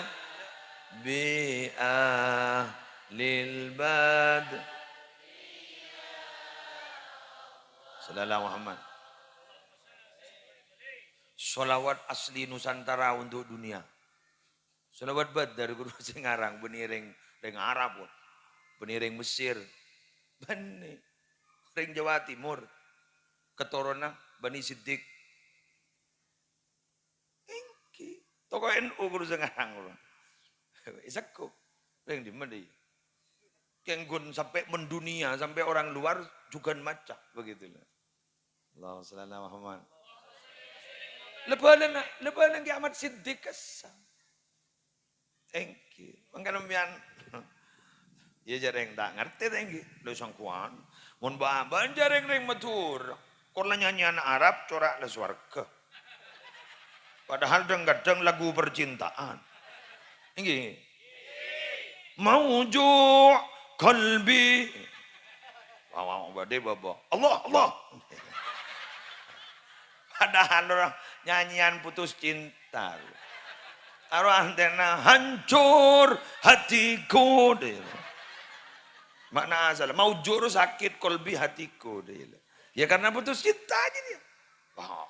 bi ahlil bad sallallahu Muhammad. Sholawat asli Nusantara untuk dunia. Sholawat Badar guru sing ngarang beniring ring Arab pun. Peniring Mesir. Bani. Ring Jawa Timur. Keturunan Bani Siddiq. Engki. Tokoh NU kudu sengarang. Isaku. Ring di mana dia? Kenggun sampai mendunia, sampai orang luar juga macam begitu. Allahumma shalli ala Muhammad. Lebaran kiamat Siddiq kesam. Thank you. Mangkana ya jareng tak ngerti thank you. Lo sangkuan. Mun baban jareng ring matur. Korla nyanyian Arab corak le swarga. Padahal gadang lagu percintaan. Ini. Mauju kalbi. Wow, badai baba. Allah. Padahal orang nyanyian putus cinta. Taruh antena hancur hatiku deh. Makna asal mau juru sakit kolbi hatiku deh. Ya karena putus cinta aja dia.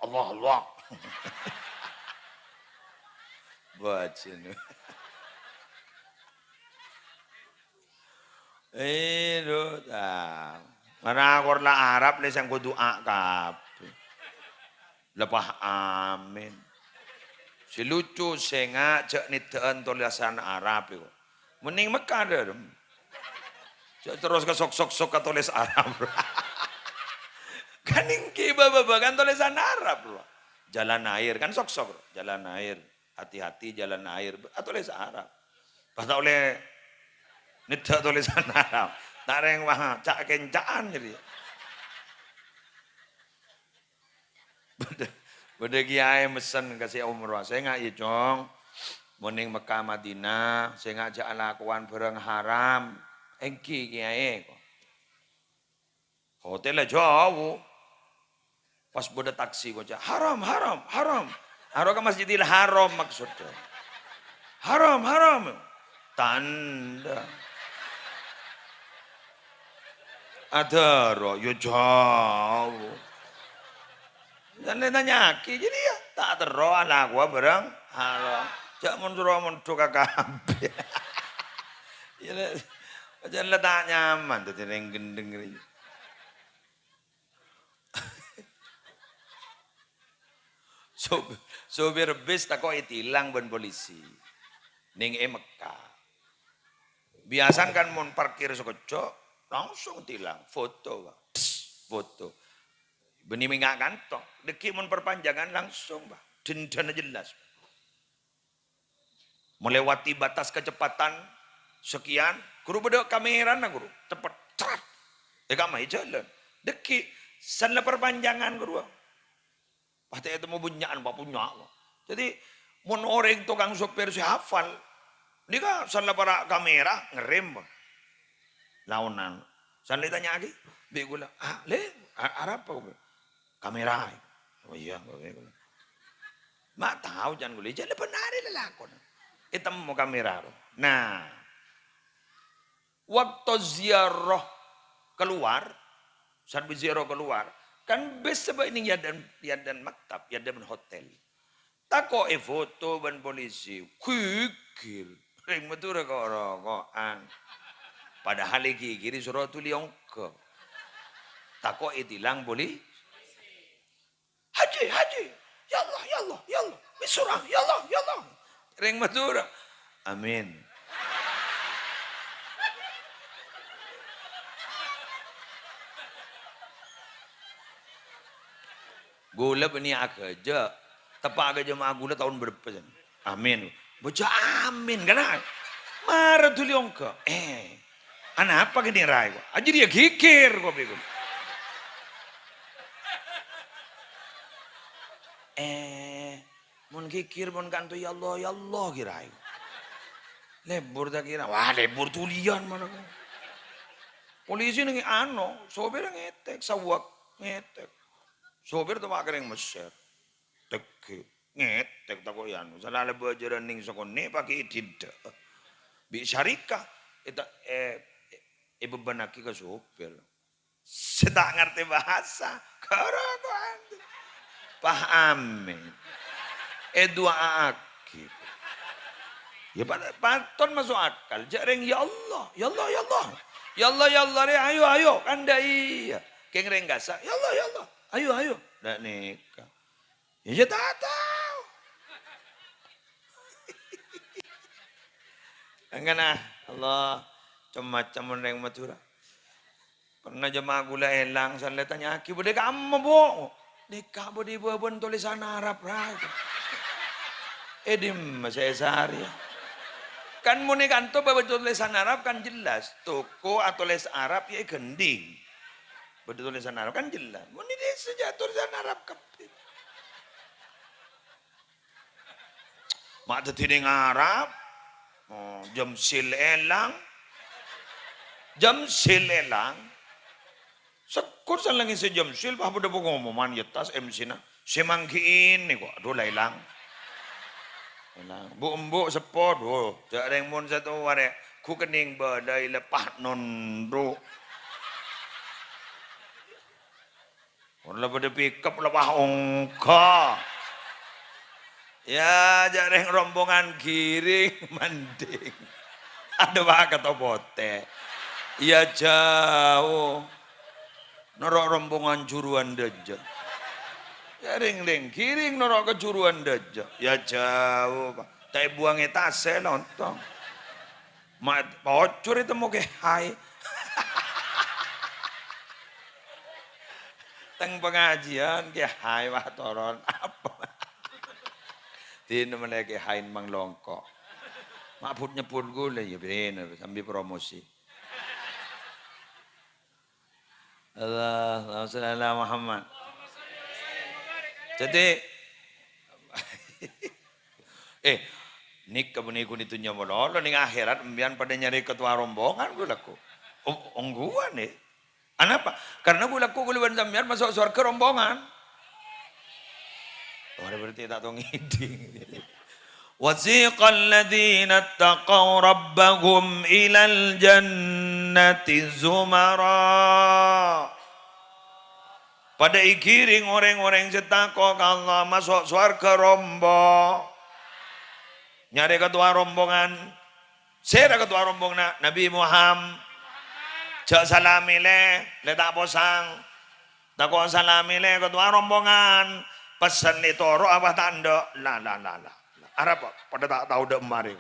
Allah. Bacin. Mana korla Arab les yang kudu akap. Lepah amin. Si lucu senga cek nitean tulisan Arab itu. Mending Mekah dah. Terus ke sok ke tulis Arab. Kan ingki bapak kan tulisan Arab loh. Jalan air kan sok. Jalan air. Hati-hati jalan air. Tulis Arab. Pas oleh nitean tulisan Arab. Tak ada yang wah cak kencaan jadi. Beda kiai mesen kasih umroh. Saya nggak ijong. Mending Mekah Madinah. Saya ngajak lakukan bareng haram. Engki kiai. Hotelnya jauh. Pas beda taksi gua haram. Haram ke Masjidil Haram maksudnya. Haram. Tanda. Ada roh. Ya jauh. Dan nanya jadi ya tak terus anak gua bareng haram. Jak mundur kakak. Ya jangan letak nyaman tuh yang gendeng ini. Sopir bis tak kok itilang ben polisi. Ning Mekah. Biasan kan mun parkir sekoco langsung tilang foto. Foto. Benih minggak kantong. Deki mun perpanjangan langsung, Pak. Dendana jelas. Melewati batas kecepatan sekian, guru beda kamera na guru. Cepat, cerat. Deka mai jalan. Deki sana perpanjangan guru. Pasti itu mau bunyaan, Pak punya. Jadi mun orang tukang sopir si hafal. Dia kan sana para kamera ngerem. Launan. Sana ditanya lagi. Begula, Arab apa? Kamera. Oh iya, mak tahu jangan gue jadi benar lelakon. Itu mau kamera. Nah, waktu ziarah keluar, saat ziarah keluar, kan bes sebab ini ya dan maktab, ya dan hotel. Tako foto ban polisi, kikir, ring betul rokokan. Padahal lagi kiri suruh tuliong ke. Tako itilang boleh. Haji. Ya Allah. Bisurah, ya Allah. Ring Madura. Amin. Gula ini aja. Tepak aja jemaah gula tahun berapa. Amin. Baca amin. Karena marah tuh liongka. Anak apa gini rai? Aja dia kikir. Mun kikir mun kanto ya Allah kira. Lebur tak kira. Wah lebur tulian mana kan. Polisi nengi sopir ngetek sawak ngetek. Sopir tuh makan yang Mesir. Tek ngetek tak kok yanu. Sana lebur ajaran ning sokone pakai tidak. Bi syarikah itu ibu benaki ke sopir. Sedak ngerti bahasa. Karakan. Pahamin. Dua akib. Ya patut masuk akal. Jarang ya Allah. Ya Allah re, ayo kan dah iya. Keng renggasa, ya Allah, ayo. Dak nikah. Ya tak tahu. Angkana Allah macam orang Madura. Pernah jemaah gula elang, saya tanya, "Ki bude kamu bo?" Nikah bude buat tulisan Arab raga. Edim saya sehari. Kan mau nikah tuh bawa tulisan Arab kan jelas. Toko atau les Arab ya gending. Betul tulisan Arab kan jelas. Mau ini sejak tulisan Arab kepit. Mak tetiding Arab. Jam sil elang. Sekur sa langit si jam sil. Apa dah pengomongan ya tas MC na. Semangkiin ni kok. Aduh lailang. Bu sepot. Jak ada yang mun satu warai. Ku kening badai lepas nondro. Orang pada pick up lepas ongka. Ya, jarang rombongan giring manding. Ada bakat atau bote. Ya jauh. Norok rombongan juruan deja. Jaring giring norok kejuruan deja. Ya jauh. Tai buang etase lontong. Mat bocor itu mau ke hai. Teng pengajian ke hai wah toron apa? Tino malagi hain mang longko. Maput nyeput gula ya bener sambil promosi. Allah Muhammad. Jadi nikah buniku itu nyamolo ning akhirat embian pada nyari ketua rombongan gulaku. Ongguan nih. Kenapa? Karena gulaku guluan sambian masuk surga rombongan. Oh, berarti tak tahu ngiding. Wasiqal ladzina taqaw rabbahum ilal jannati zumara. Pada ikiring orang-orang setakwa Allah masuk surga rombong. Nyari ketua rombongan. Saya ketua rombongan Nabi Muhammad. Jak salamile le tak posang. Tak kau salamile ketua rombongan. Pesan itu roh apa tanda? La. Arab pada tak tahu dah mari.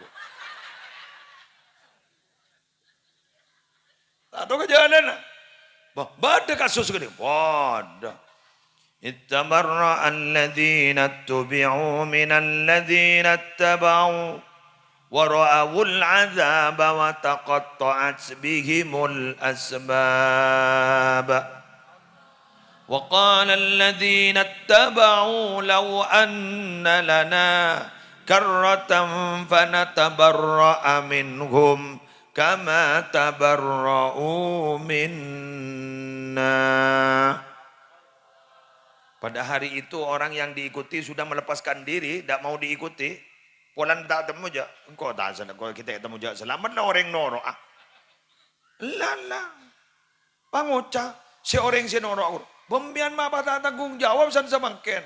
Tak tahu kejadian. Bada kasus gini. Bada. Ittabarra alladzina tubi'u minal ladzina taba'u wa ra'awul azaba wa taqatta'at bihimul asbab. وقال الذين اتبعوا لو أن لنا كرة فنتبرأ منهم كما تبرؤوا منا. Pada hari itu orang yang diikuti sudah melepaskan diri, tidak mau diikuti. Polan tak temu je, engkau tak sana, kalau kita temu je, selamatlah orang noro. Lala, panguca, si orang si noro. Pembian apa tak tanggung jawab san samangken.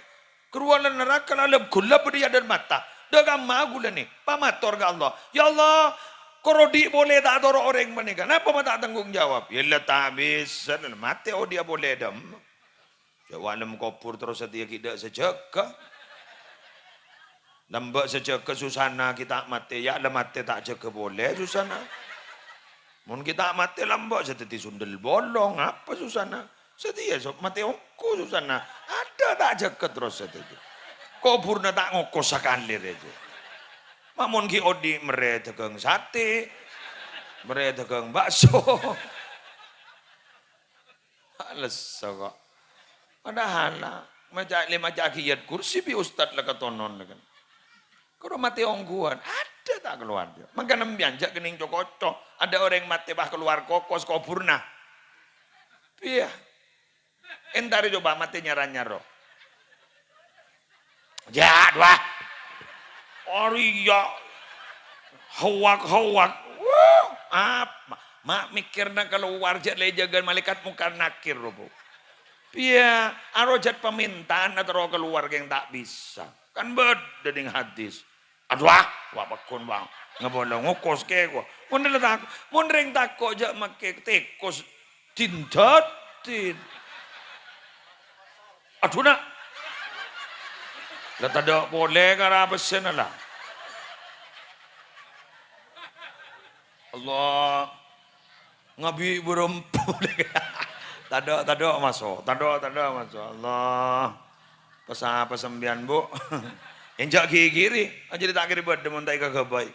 Keruanan neraka lalap gulab dia dan mata. Dagang magula nih, pamator ke Allah. Ya Allah, korodi boleh tak toro orang menikah. Kenapa tak tanggung jawab? Ya lah tak bisa, mati oh dia boleh dam. Jawalam kopur terus dia tidak sejaka. Lambak sejaka susana kita mati, ya lah mati tak jaga boleh susana. Mun kita mati lambak seteti sundel bolong, apa susana? Setia mati ongko susana. Ada tak jaga terus seteti. Kopurna tak ngokos sakalir itu. Mamun ki odi mere dagang sate, mere dagang bakso. Hales kok. Padahal macam akiyat kursi bi ustad lah katonon kan. Kalau mati ongguan, ada tak keluar dia. Maka nembian jak kening cokoco. Ada orang mati bah keluar kokos kopurna. Iya. Entari coba mati nyaranyaro. Ya, dua. Oriya. Hawak. Apa? Mak mikirna keluar jak lejagan malaikat muka nakir robo. Iya, arojat pemintaan atau keluarga yang tak bisa. Kan beda dengan hadis. Aduh, wapakun bang. Ngebola ngokos ke ko. Mun tak mun ring tako aja make tekos dindatin. Aduh nak. Lah tada boleh kara pesen lah. Allah ngabi berempul. Tada masuk. Tada masuk. Allah. Pesembian bu. Injak kiri. Jadi tak kiri buat demun tak kagabai.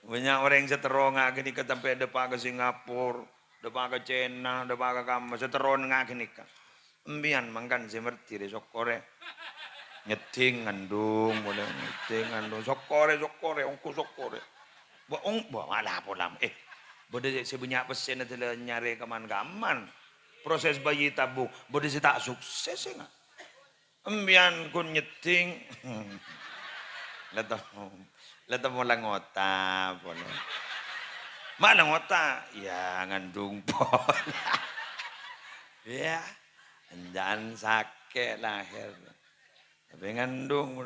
Banyak orang yang seterong ngak gini ke sampai depan ke Singapura, depan ke China, depan ke kamu seterong ngak gini kan. Embian mangkan si merti de sokore. Nyeting ngandung, boleh nyeting ngandung sokore, ongku sokore. Malah polam. Bode sebanyak pesen adalah nyari kaman-kaman. Proses bayi tabung, bode si tak sukses enggak. Embian kun nyeting. Leto mo lang ngota po. Mana ngota? Ya ngandung po. Ya, andan sakit lahir. Tapi ngandung mo.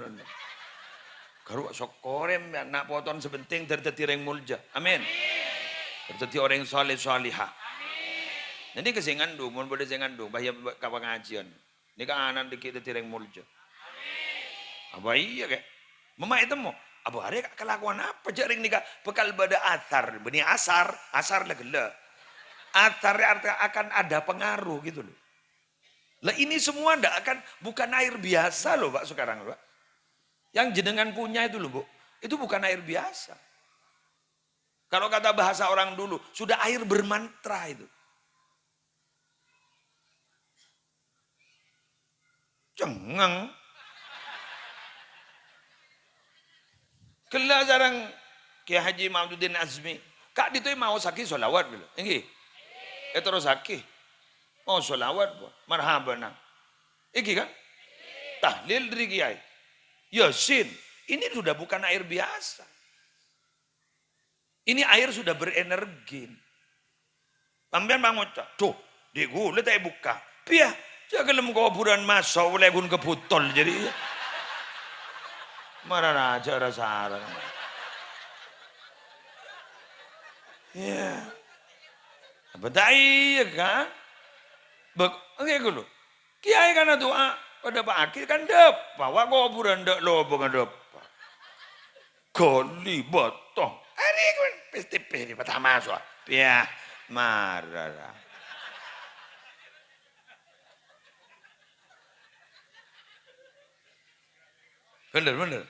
Karu sokorem nak poton sebenting terjadi orang mulja. Amin. Terjadi orang soleh solihah. Nanti kasi ngandung, mun boleh ngandung, bahaya kapangajian. Ini kan anak dikit terjadi orang mulja. Apa iya ke? Mama itu mau. Abu hari kelakuan apa jaring nikah bekal pada asar benih asar lah gila asar akan ada pengaruh gitu loh lah ini semua ndak akan bukan air biasa loh Pak sekarang Pak yang jenengan punya itu loh Bu itu bukan air biasa kalau kata bahasa orang dulu sudah air bermantra itu cengang. Kela jarang Kiai Haji Mahmududdin Azmi. Kak itu mau sakit solawat dulu. Ini. Terus sakit. Mau solawat. Marhaban. Ini kan. Tahlil dari Kiai. Yasin. Ini sudah bukan air biasa. Ini air sudah berenergi. Pambian bangun. Tuh. Di gula tak buka. Pia. Jaga lem kuburan masuk. Boleh gun keputol. Jadi. Marah aja rasa. Ya. Betul ya kan? Oke dulu. Kiai kan doa pada Pak Akil kan dep. Bawa kuburan dek lo bukan dep. Kali botong. Hari kan pasti peri pertama soal. Ya marah. Bener.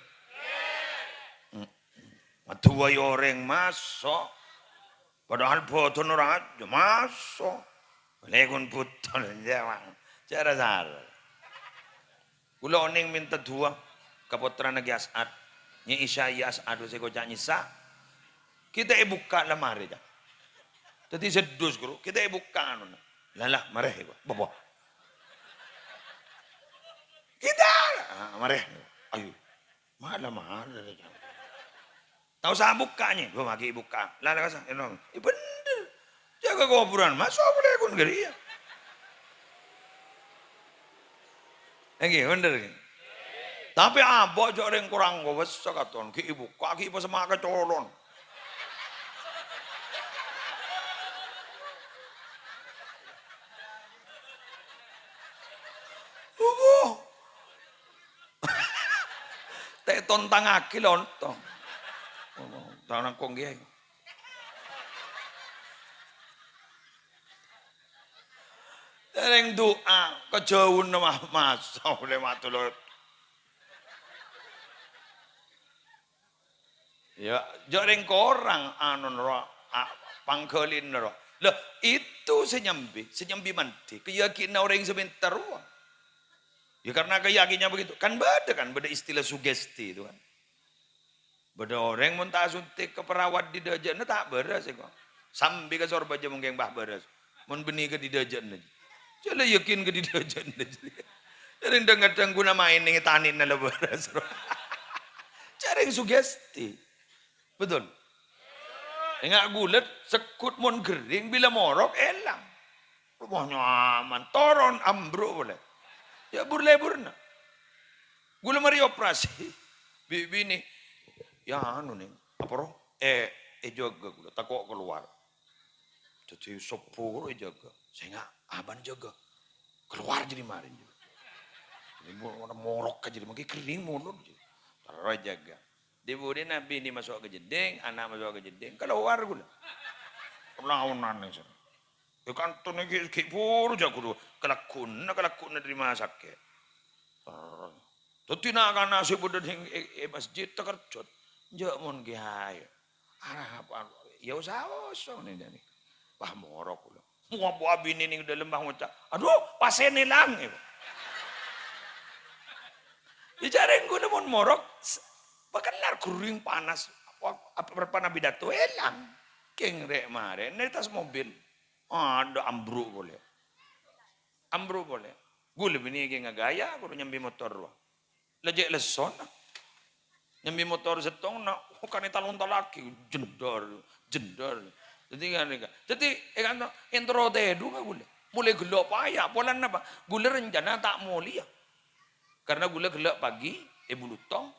Dua orang masuk, padahal bodoh orang aja masuk. Lekun putol jawang, cara. Kula oning minta dua, kaputra nagi As'ad, nyi Isya As'ad saya kocak nyisa. Kita buka lemari aja. Tadi sedus guru, kita buka anu. Lalah mareh bobo. Kita mareh, ayo, malah aja. Tahu saya bukanya, gue maki buka. Lalu kasa, bener. Jaga kuburan, masuk boleh kun geria. Bener. Tapi abah jauh yang kurang gue besar katon, ki ibu kaki pas sama kecolon. Teh tontang aki lontong. Tahu nangkong dia. Dereng doa kejauhan nama mas oleh matulot. Ya, jarang korang anon ro pangkelin ro. Loh, itu senyambi mandi. Keyakinan orang sebentar ro. Ya karena keyakinannya begitu. Kan beda istilah sugesti itu kan. Beda orang mun tak suntik ke perawat di dajana tak beres kok. Sambil ke sorba aja mungkin bah beres. Mun benih ke di dajana. Jala yakin ke di dajana. Jadi kadang guna main ning tanin na beres. Cara sugesti. Betul. Enggak gulet sekut mun gering bila morok elang. Rumahnya aman, toron ambruk boleh. Ya burna. Gula mari operasi. Bibi nih, ya anu nih, apa roh? Jaga gula, takut keluar. Jadi sepuluh jaga. Saya nggak, aban jaga. Keluar jadi marin. Ini mau morok aja, jadi makin kering mulut. Terus jaga. Dibudiin nabi ini masuk ke jeding, anak masuk ke jeding, keluar gula. Kelaunan nih. Ya kantun iki pur jago do kelakun dari masak ke. Dadi nak kana sebut ning masjid tekerjot. Njak mun ki hayo. Arah apa ya usah nih jani. Wah morok kula. Mau abi ning dalam lembah ngucap. Aduh, pasen hilang. Ya jareng guna mun morok bakelar kuring panas apa nabi datu hilang. Keng rek mare nih tas mobil. Ada ambruk boleh. Ambruk boleh. Gue lebih nih ngagaya, gue nyambi motor wah. Lejek leson. Nyambi motor setong nak, kan talon talaki, jendor. Jadi kan, kan intro tedu nggak boleh. Mulai gelap payah, polan apa? Gula rencana tak mau lihat. Karena gula gelap pagi, bulutong,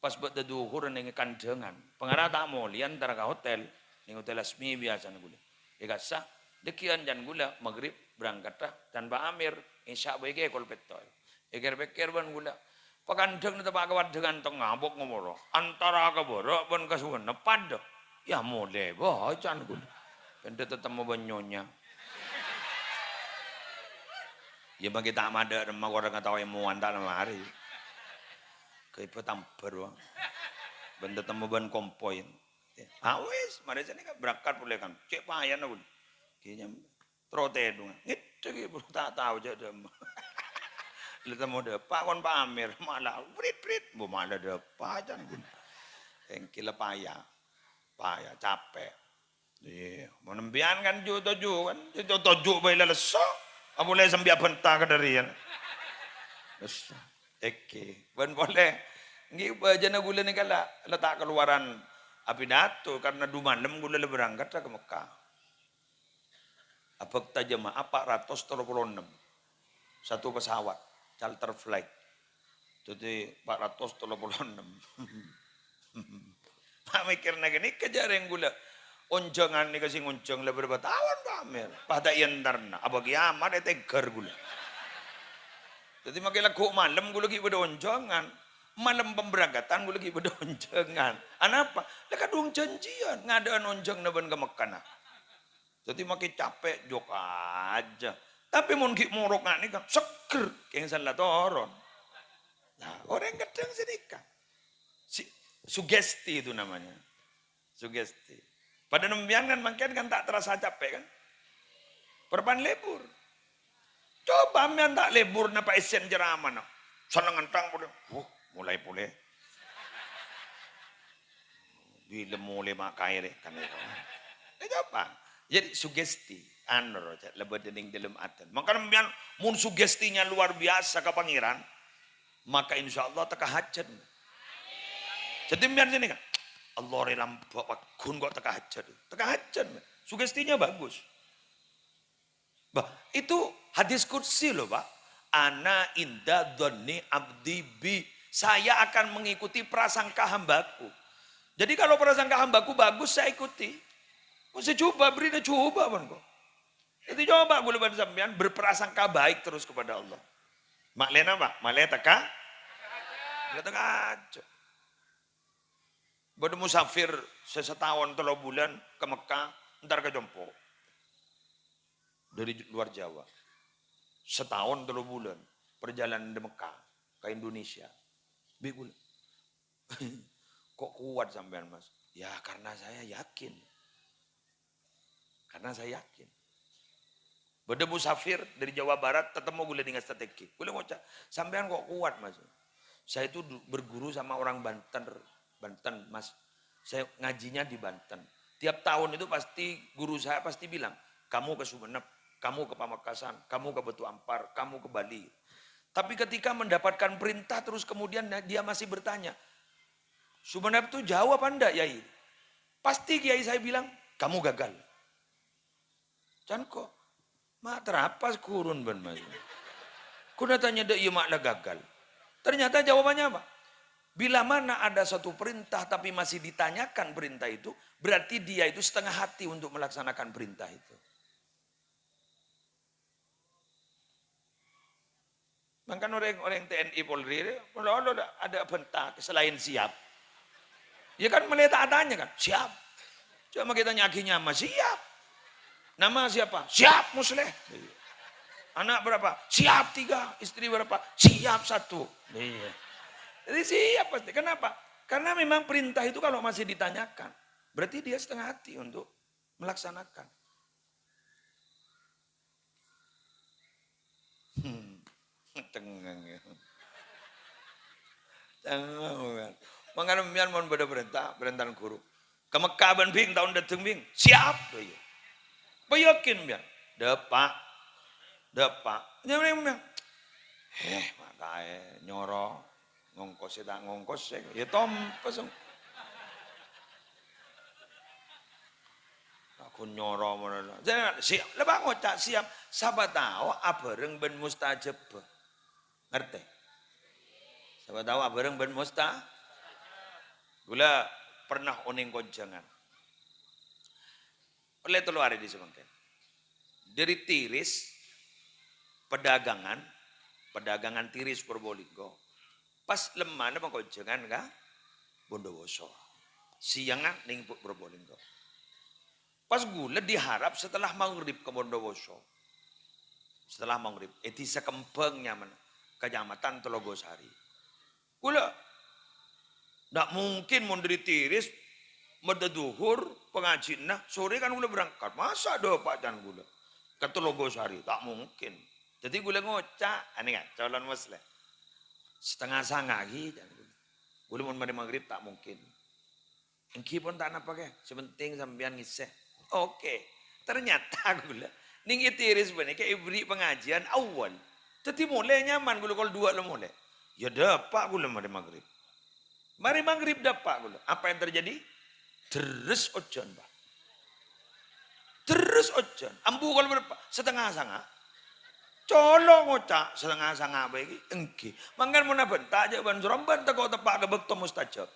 pas buat duhur neng kandengan. Pengarah tak mau lihat antara ke hotel, neng hotel Asmi biasa gula. Sah. Dekian jan gula maghrib berangkat dah tanpa amir isya bege kol petol eger ban gula pakandeng na pak kawad dengan tengah bok ngomoro antara kaboro ban kasuwen nepad ya mole boh can gula pende tetemu banyonya ya bagi tak ada remah orang kata emu antar mari ke tamper ban tetemu ban kompoin awis mari sini kan berangkat boleh kan cek payah na gula kayaknya trote dong gitu gitu tak tahu jadi lihat mau depak kon pamer malah prit bu malah depak aja nih engkil payah capek iya menembian kan tujuh kan tujuh bayi leso apa boleh sembia bentar ke dari ya ban boleh nggih bajana gula nih kala letak keluaran api datu karena du malam gula berangkat ke Mekah. Abek jemaah 436 satu pesawat charter flight jadi 436 pak mikirnya gini kejareng gula onjongan nih kasih onjong lebih bertahun pamer pada yentarna abag yaman tegar gula jadi makin lagu malam gula lagi pada onjongan malam pemberangkatan gula lagi pada onjongan anapa leka dong janjian ngadaan onjong naban ke Mekah. Jadi makin capek jok aja. Tapi mungkin morok nih kan seger kayak salah toron. Nah orang kadang sedikit. Sugesti itu namanya. Sugesti. Pada nembian kan makin kan tak terasa capek kan. Perban lebur. Coba ambian tak lebur napa esen jeraman. Senang entang boleh. Mulai boleh. Bila mulai makai kan. Coba. Jadi sugesti anor lebih dening dalam atan. Maka nembian mun sugestinya luar biasa ke pangeran, maka insya Allah teka hajat. Jadi biar sini kan, Allah relam bapak gun kok teka hajat. Sugestinya bagus. Bah, itu hadis kursi loh pak. Ana inda dhonni abdi bi. Saya akan mengikuti prasangka hambaku. Jadi kalau prasangka hambaku bagus saya ikuti. Saya coba beri dia coba bang kok. Jadi coba gue lebar sampean berprasangka baik terus kepada Allah. Mak Lena pak, Mak Lena teka aja. Baru musafir setahun 3 bulan ke Mekah, ntar ke Jompo. Dari luar Jawa. Setahun 3 bulan perjalanan di Mekah ke Indonesia. Bigul. Kok kuat sampean mas? Ya karena saya yakin. Karena saya yakin. Bada musafir dari Jawa Barat, ketemu gue dengan strategi. Gue ngocak, sampean kok kuat mas? Saya itu berguru sama orang Banten mas. Saya ngajinya di Banten. Tiap tahun itu pasti guru saya pasti bilang, kamu ke Sumeneb, kamu ke Pamekasan, kamu ke Batu Ampar, kamu ke Bali. Tapi ketika mendapatkan perintah terus kemudian dia masih bertanya, Sumeneb itu jauh apa enggak Yai? Pasti Kiai saya bilang, kamu gagal. Can kok mak terapas kurun ban mas. Ku tanya dek iya mak lah gagal. Ternyata jawabannya apa? Bila mana ada satu perintah tapi masih ditanyakan perintah itu, berarti dia itu setengah hati untuk melaksanakan perintah itu. Maka orang TNI Polri, kalau ada perintah selain siap, ya kan meletak adanya kan, siap. Cuma kita nyakinya sama siap. Nama siapa? Siap Musleh. Anak berapa? Siap 3. Istri berapa? Siap 1. Iya. Jadi siap pasti. Kenapa? Karena memang perintah itu kalau masih ditanyakan, berarti dia setengah hati untuk melaksanakan. Tengang ya. Tengang. Mangana mian mon beda perintah guru. Ke Mekah ben bing tahun dateng bing. Siap tuh ya. Bayakin mian. Depak. Nyamanya mian. Makanya nyoro ngongkos tak ngongkos ya tompes. Aku nyoro mana. Siap. Lebah ngocak siap. Sahabat tahu abareng ben mustajab. Ngerti? Sahabat tahu abareng ben mustajab. Gula pernah oning konjangan. Oleh telu hari di semangkin. Dari tiris pedagangan tiris Purbolinggo. Pas lemah nama konjangan ka Bondowoso. Siangan ning Purbolinggo. Pas gula diharap setelah maghrib ke Bondowoso. Setelah maghrib, etisa kempengnya mana Kecamatan Telogosari. Gula ndak mungkin mau dari tiris mededuhur pengajian nah sore kan gula berangkat. Masa do Pak dan gula ke Telogosari? Tak mungkin. Jadi gula ngocak, aneh kan calon muslim. Setengah sangagi dan gula mau mandi maghrib tak mungkin. Engki pun tak apa ke, sepenting sampean ngiseh. Oke, ternyata gula ning tiris bener kayak beri pengajian awal. Jadi mulai nyaman gula kalau 2 lo mulai. Ya dapat gula mandi maghrib. Mari maghrib dapat gula. Apa yang terjadi? Terus ojon, Pak. Terus ojon. Ambu kalau berapa? Setengah sanga. Colong ngocak setengah sanga bagi engki. Manggan mun bentak aja ban Surabaya teko tepak gebek to mustajab.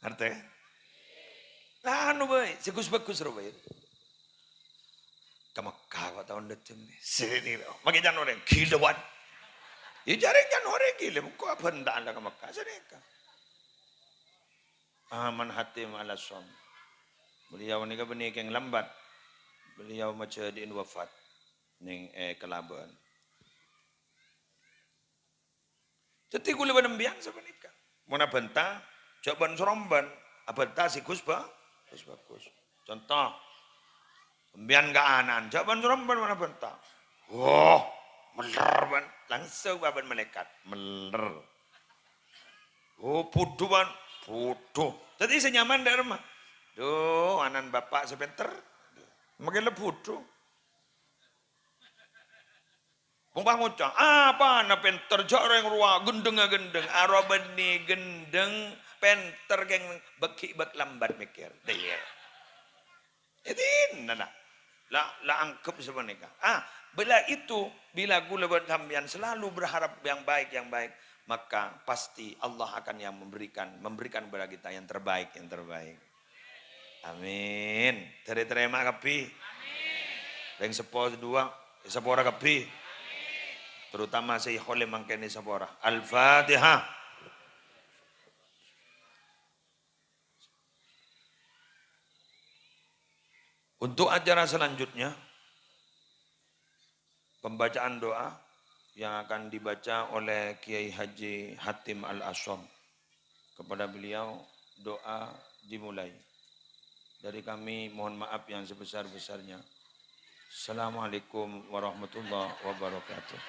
Ngerti? Lah anu bae, segus bagus Surabaya. Kamu kawa tahun datang nih. Sini loh. Makin jangan orang kilauan. Ya jaring jangan orang gila. Kok apa hendak anda ke Mekah? Sedeka. Aman hati malah som. Beliau ni kan benih yang lambat. Beliau macam diin wafat. Ning Kelaban. Jadi gula benembiang sebenarnya. Mana bentang. Jawaban seromban. Abentah si kusba. Bagus. Contoh. Pembian ke anan. Jawaban seromban mana bentang. Wah. Meler ban. Langsung baban melekat. Meler. Oh puduan. Puduh. Jadi senyaman dari rumah. Duh anan bapak sebentar. Makin lepuduh. Mumpah ngucang. Apa na penter joreng ruah. Gendeng. Arwah benih gendeng. Penter geng beki lambat mikir. Dia. Itu nana. La angkep sebenarnya. Bila gula bertambian selalu berharap yang baik, maka pasti Allah akan yang memberikan kepada kita yang terbaik. Amin. Terima kapi. Yang sepora kapi. Terutama saya oleh mangkeni sepora. Al-Fatihah. Untuk acara selanjutnya, pembacaan doa yang akan dibaca oleh Kiai Haji Hatim Al-Asom. Kepada beliau doa dimulai. Dari kami mohon maaf yang sebesar-besarnya. Assalamualaikum warahmatullahi wabarakatuh.